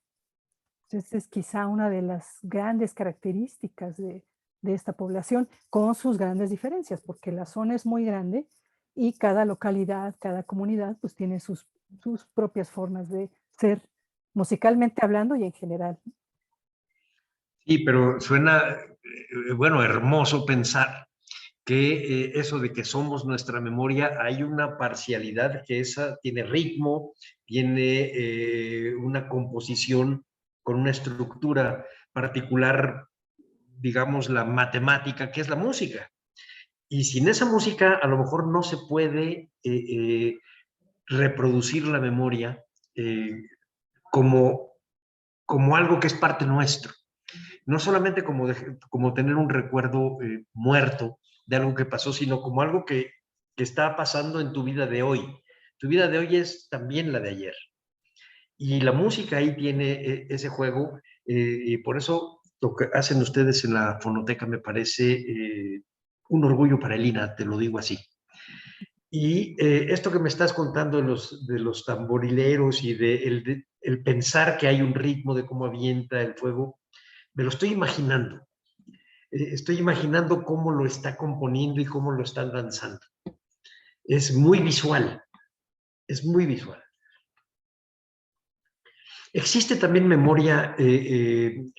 Entonces, es quizá una de las grandes características de esta población, con sus grandes diferencias, porque la zona es muy grande y cada localidad, cada comunidad, pues tiene sus propias formas de ser musicalmente hablando y en general. Sí, pero suena, bueno, hermoso pensar que eso de que somos nuestra memoria, hay una parcialidad que esa tiene ritmo, tiene una composición con una estructura particular, digamos, la matemática, que es la música. Y sin esa música a lo mejor no se puede reproducir la memoria eh, como, como algo que es parte nuestro. No solamente como tener un recuerdo muerto de algo que pasó, sino como algo que está pasando en tu vida de hoy. Tu vida de hoy es también la de ayer. Y la música ahí tiene ese juego, y por eso lo que hacen ustedes en la fonoteca me parece un orgullo para el INAH, te lo digo así. Y esto que me estás contando de los tamborileros y de el pensar que hay un ritmo de cómo avienta el fuego, me lo estoy imaginando. Estoy imaginando cómo lo está componiendo y cómo lo están danzando. Es muy visual, es muy visual. Existe también memoria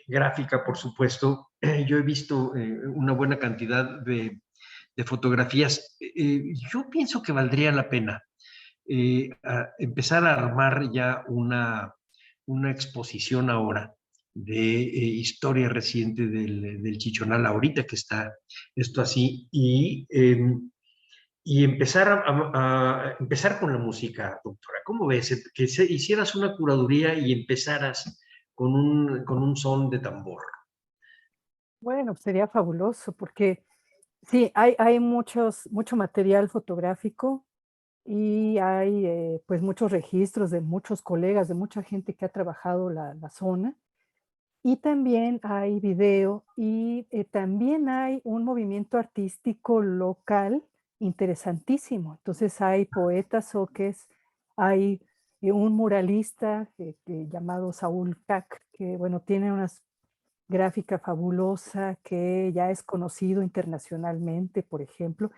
gráfica, por supuesto. Yo he visto una buena cantidad de fotografías. Yo pienso que valdría la pena empezar a armar ya una exposición ahora de historia reciente del Chichonal, ahorita que está esto así, y empezar a empezar con la música, doctora. ¿Cómo ves? Que hicieras una curaduría y empezaras con un son de tambor. Bueno, sería fabuloso porque sí, hay mucho material fotográfico y hay pues muchos registros de muchos colegas, de mucha gente que ha trabajado la zona. Y también hay video y también hay un movimiento artístico local interesantísimo. Entonces hay poetas soques, hay un muralista llamado Saúl Cac, que bueno, tiene una gráfica fabulosa que ya es conocido internacionalmente, por ejemplo.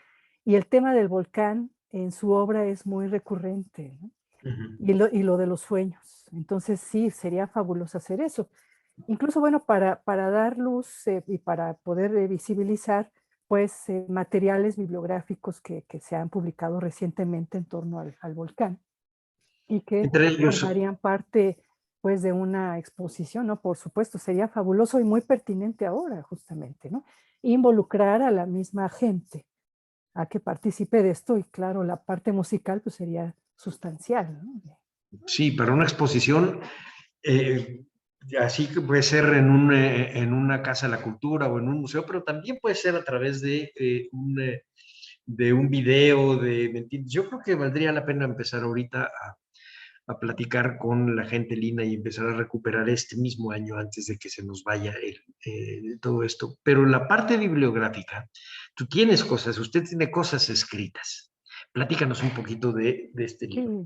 Y el tema del volcán en su obra es muy recurrente, ¿no? Ujú. Y lo de los sueños. Entonces sí, sería fabuloso hacer eso. Incluso, bueno, para dar luz y para poder visibilizar, pues, materiales bibliográficos que se han publicado recientemente en torno al volcán y que Entre ellos, formarían parte, pues, de una exposición, ¿no? Por supuesto, sería fabuloso y muy pertinente ahora, justamente, ¿no? Involucrar a la misma gente a que participe de esto y, claro, la parte musical, pues, sería sustancial, ¿no? sí, para una exposición eh, así que puede ser en una casa de la cultura o en un museo, pero también puede ser a través de un video, ¿me entiendes? Yo creo que valdría la pena empezar ahorita a platicar con la gente linda y empezar a recuperar este mismo año antes de que se nos vaya todo esto. Pero la parte bibliográfica, tú tienes cosas, usted tiene cosas escritas. Platícanos un poquito de este libro.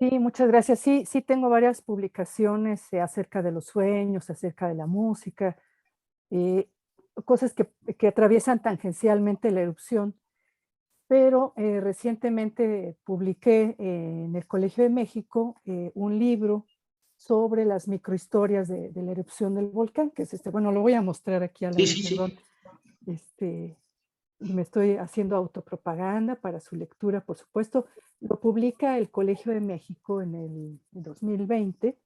Sí, sí, muchas gracias. Sí, sí tengo varias publicaciones acerca de los sueños, acerca de la música, eh, cosas que atraviesan tangencialmente la erupción, pero recientemente publiqué en el Colegio de México un libro sobre las microhistorias de la erupción del volcán, que es bueno, lo voy a mostrar aquí a la Sí, luz, sí, perdón. sí. Este, me estoy haciendo autopropaganda para su lectura, por supuesto. Lo publica el Colegio de México en el 2020.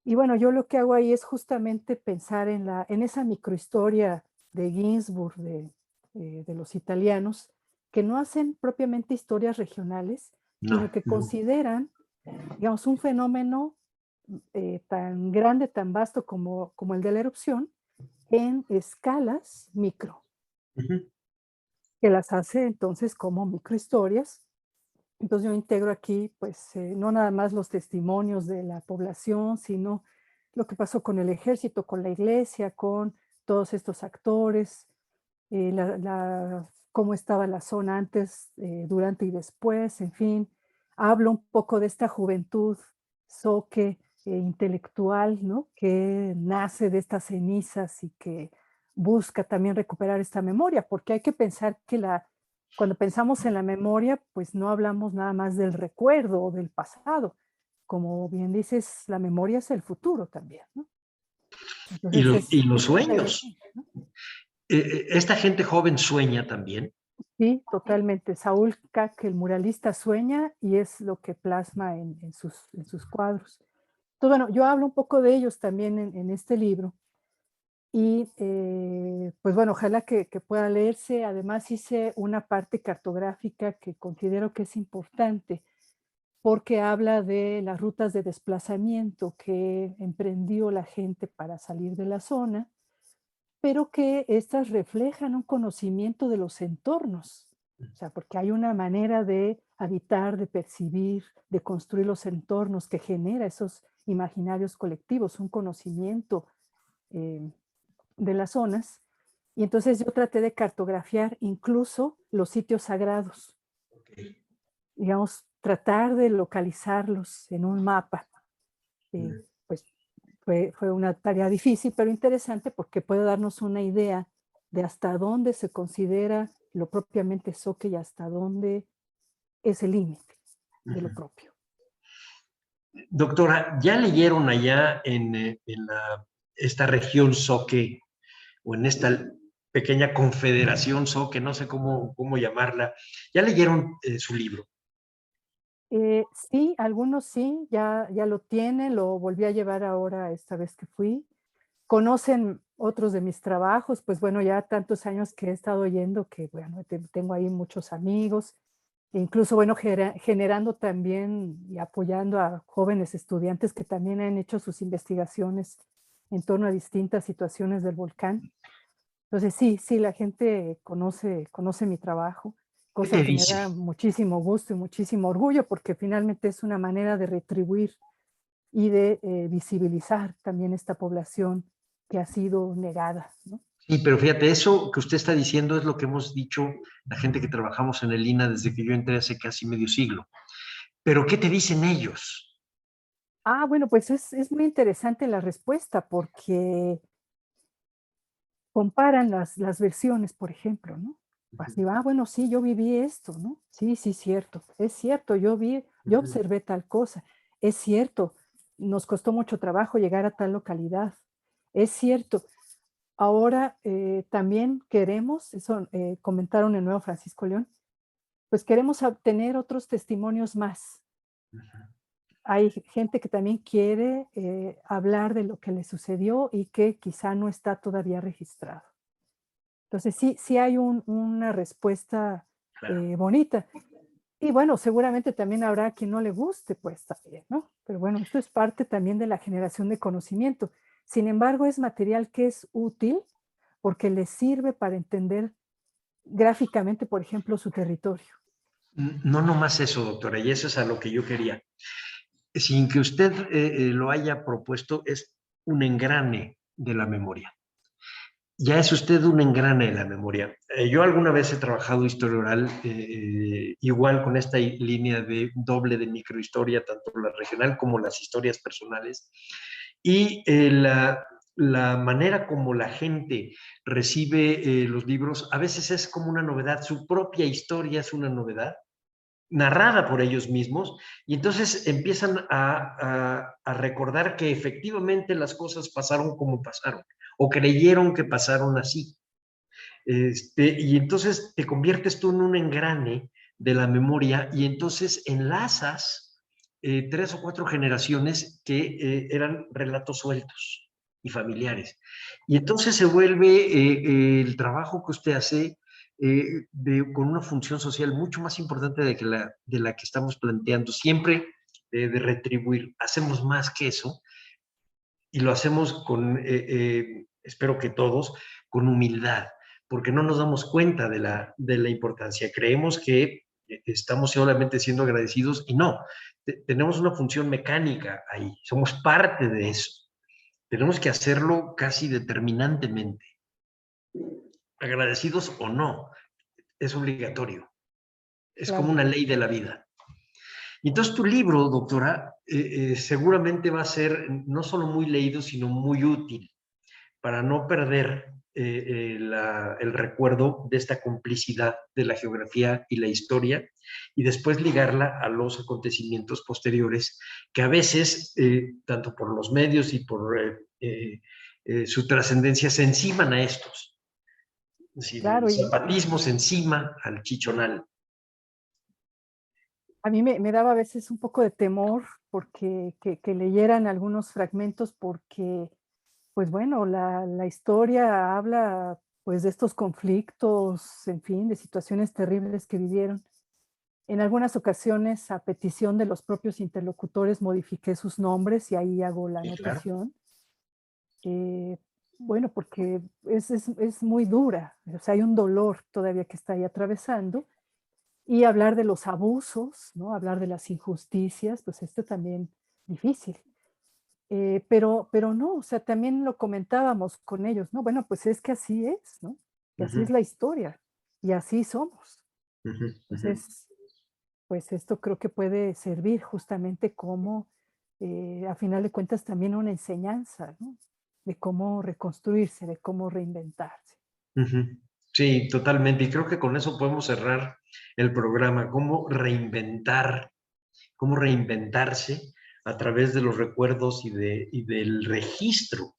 Y bueno, yo lo que hago ahí es justamente pensar en esa microhistoria de Ginsburg, de los italianos, que no hacen propiamente historias regionales, No, sino que no. consideran, digamos, un fenómeno tan grande, tan vasto como el de la erupción, en escalas micro, Ujú. que las hace entonces como microhistorias. Entonces yo integro aquí, pues, no nada más los testimonios de la población, sino lo que pasó con el ejército, con la iglesia, con todos estos actores, cómo estaba la zona antes, durante y después, en fin. Hablo un poco de esta juventud soque, intelectual, ¿no? Que nace de estas cenizas y que busca también recuperar esta memoria, porque hay que pensar que cuando pensamos en la memoria, pues no hablamos nada más del recuerdo o del pasado. Como bien dices, la memoria es el futuro también, ¿no? Entonces Y los es sueños. interesante, ¿no? Esta gente joven sueña también. Sí, totalmente. Saúl Cac, el muralista, sueña y es lo que plasma en sus cuadros. Entonces, bueno, yo hablo un poco de ellos también en este libro y pues bueno, ojalá que pueda leerse. Además hice una parte cartográfica que considero que es importante porque habla de las rutas de desplazamiento que emprendió la gente para salir de la zona, pero que estas reflejan un conocimiento de los entornos. O sea, porque hay una manera de habitar, de percibir, de construir los entornos que genera esos imaginarios colectivos, un conocimiento eh, de las zonas. Y entonces yo traté de cartografiar incluso los sitios sagrados, Ok. digamos, tratar de localizarlos en un mapa. Mm. Pues fue una tarea difícil, pero interesante porque puede darnos una idea de hasta dónde se considera lo propiamente zoque y hasta dónde es el límite de lo Ujú. propio. Doctora, ¿ya leyeron allá esta región Soque o en esta pequeña confederación Soque, no sé cómo llamarla? ¿Ya leyeron su libro? Sí, algunos sí, ya lo tienen, lo volví a llevar ahora esta vez que fui. Conocen otros de mis trabajos, pues bueno, ya tantos años que he estado yendo que, bueno, tengo ahí muchos amigos, e incluso, bueno, generando también y apoyando a jóvenes estudiantes que también han hecho sus investigaciones en torno a distintas situaciones del volcán. Entonces, sí, la gente conoce mi trabajo, ¿Qué cosa te que me dice? da muchísimo gusto y muchísimo orgullo, porque finalmente es una manera de retribuir y de visibilizar también esta población que ha sido negada, ¿no? Sí, pero fíjate, eso que usted está diciendo es lo que hemos dicho la gente que trabajamos en el INA desde que yo entré hace casi medio siglo. Pero ¿qué te dicen ellos? Bueno, pues es muy interesante la respuesta porque comparan las versiones, por ejemplo, ¿no? Así, bueno, sí, yo viví esto, ¿no? Sí, sí, cierto, es cierto, yo Ujú. observé tal cosa, es cierto, nos costó mucho trabajo llegar a tal localidad, es cierto. Ahora también queremos, eso comentaron en Nuevo Francisco León, pues queremos obtener otros testimonios más. Hay gente que también quiere hablar de lo que le sucedió y que quizá no está todavía registrado. Entonces sí hay una respuesta Claro. bonita. Y bueno, seguramente también habrá quien no le guste, pues también, ¿no? Pero bueno, esto es parte también de la generación de conocimiento. Sin embargo, es material que es útil porque les sirve para entender gráficamente, por ejemplo, su territorio. No nomás eso, doctora, y eso es a lo que yo quería. Sin que usted lo haya propuesto, es un engrane de la memoria. Ya es usted un engrane de la memoria. Yo alguna vez he trabajado historia oral, igual con esta línea de doble de microhistoria, tanto la regional como las historias personales, y la manera como la gente recibe los libros a veces es como una novedad, su propia historia es una novedad narrada por ellos mismos, y entonces empiezan a recordar que efectivamente las cosas pasaron como pasaron, o creyeron que pasaron así. Y entonces te conviertes tú en un engrane de la memoria y entonces enlazas 3 o 4 generaciones que eran relatos sueltos y familiares. Y entonces se vuelve el trabajo que usted hace con una función social mucho más importante de la que estamos planteando, siempre de retribuir. Hacemos más que eso y lo hacemos con, espero que todos, con humildad, porque no nos damos cuenta de la importancia. Creemos que estamos solamente siendo agradecidos y no, tenemos una función mecánica ahí, somos parte de eso. Tenemos que hacerlo casi determinantemente, agradecidos o no, es obligatorio, es como Claro. una ley de la vida. Y entonces tu libro, doctora, seguramente va a ser no solo muy leído, sino muy útil para no perder el recuerdo de esta complicidad de la geografía y la historia y después ligarla a los acontecimientos posteriores que a veces, tanto por los medios y por su trascendencia, se enciman a estos. Es decir, el Claro, zapatismo se encima al chichonal. a mí me daba a veces un poco de temor porque que leyeran algunos fragmentos porque, pues bueno, la historia habla pues de estos conflictos, en fin, de situaciones terribles que vivieron. En algunas ocasiones, a petición de los propios interlocutores, modifiqué sus nombres y ahí hago la Sí, claro. anotación. Eh, bueno, porque es muy dura, o sea, hay un dolor todavía que está ahí atravesando. Y hablar de los abusos, ¿no? Hablar de las injusticias, pues esto también difícil. Pero no, o sea, también lo comentábamos con ellos, ¿no? Bueno, pues es que así es, ¿no? Y así es Ujú, la historia, y así somos. ujú, ujú, Entonces, pues esto creo que puede servir justamente como, a final de cuentas, también una enseñanza, ¿no? De cómo reconstruirse, de cómo reinventarse. ujú. Sí, totalmente. Y creo que con eso podemos cerrar el programa. Cómo reinventarse a través de los recuerdos y del registro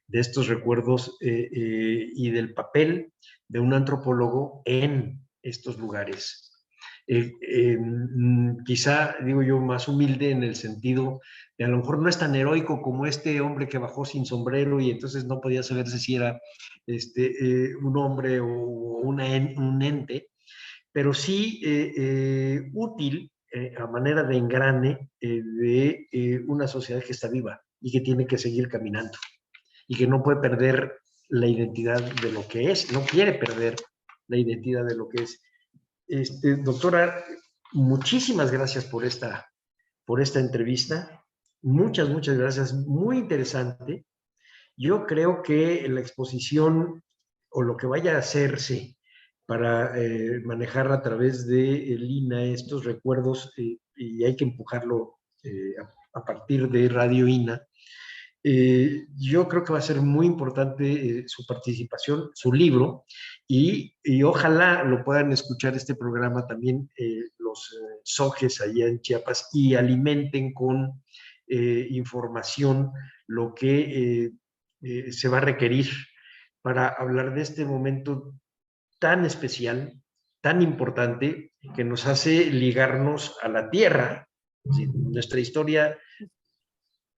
de estos recuerdos y del papel de un antropólogo en estos lugares. Quizá, digo yo, más humilde en el sentido de a lo mejor no es tan heroico como este hombre que bajó sin sombrero y entonces no podía saberse si era un hombre o un ente, pero sí útil a manera de engrane de una sociedad que está viva y que tiene que seguir caminando y que no puede perder la identidad de lo que es, no quiere perder la identidad de lo que es. Doctora, muchísimas gracias por esta entrevista. Muchas gracias. Muy interesante. Yo creo que la exposición o lo que vaya a hacerse para manejar a través de el INA estos recuerdos, y hay que empujarlo a partir de Radio INA, yo creo que va a ser muy importante su participación, su libro, y ojalá lo puedan escuchar este programa también los sojes allá en Chiapas y alimenten con información lo que se va a requerir para hablar de este momento tan especial, tan importante, que nos hace ligarnos a la tierra. ¿Sí? Nuestra historia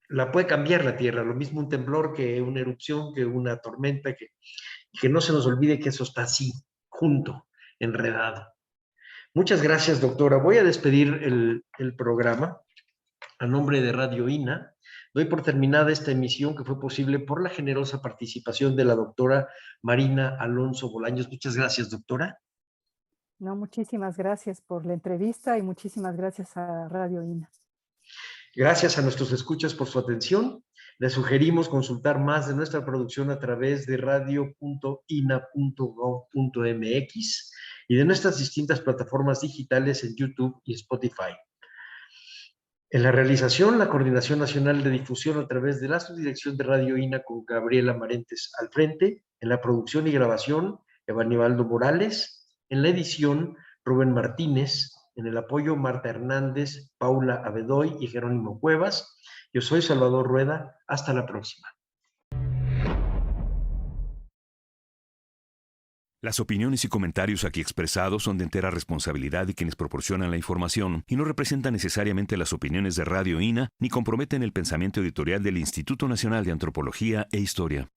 la puede cambiar la tierra, lo mismo un temblor que una erupción, que una tormenta, que no se nos olvide que eso está así, junto, enredado. Muchas gracias, doctora. Voy a despedir el programa a nombre de Radio INA. Doy por terminada esta emisión que fue posible por la generosa participación de la doctora Marina Alonso Bolaños. Muchas gracias, doctora. No, muchísimas gracias por la entrevista y muchísimas gracias a Radio INA. Gracias a nuestros escuchas por su atención. Les sugerimos consultar más de nuestra producción a través de radio.ina.gov.mx y de nuestras distintas plataformas digitales en YouTube y Spotify. En la realización, la Coordinación Nacional de Difusión a través de la Subdirección de Radio INA con Gabriela Marentes al frente. En la producción y grabación, Evanibaldo Morales. En la edición, Rubén Martínez. En el apoyo, Marta Hernández, Paula Abedoy y Jerónimo Cuevas. Yo soy Salvador Rueda. Hasta la próxima. Las opiniones y comentarios aquí expresados son de entera responsabilidad de quienes proporcionan la información y no representan necesariamente las opiniones de Radio INA ni comprometen el pensamiento editorial del Instituto Nacional de Antropología e Historia.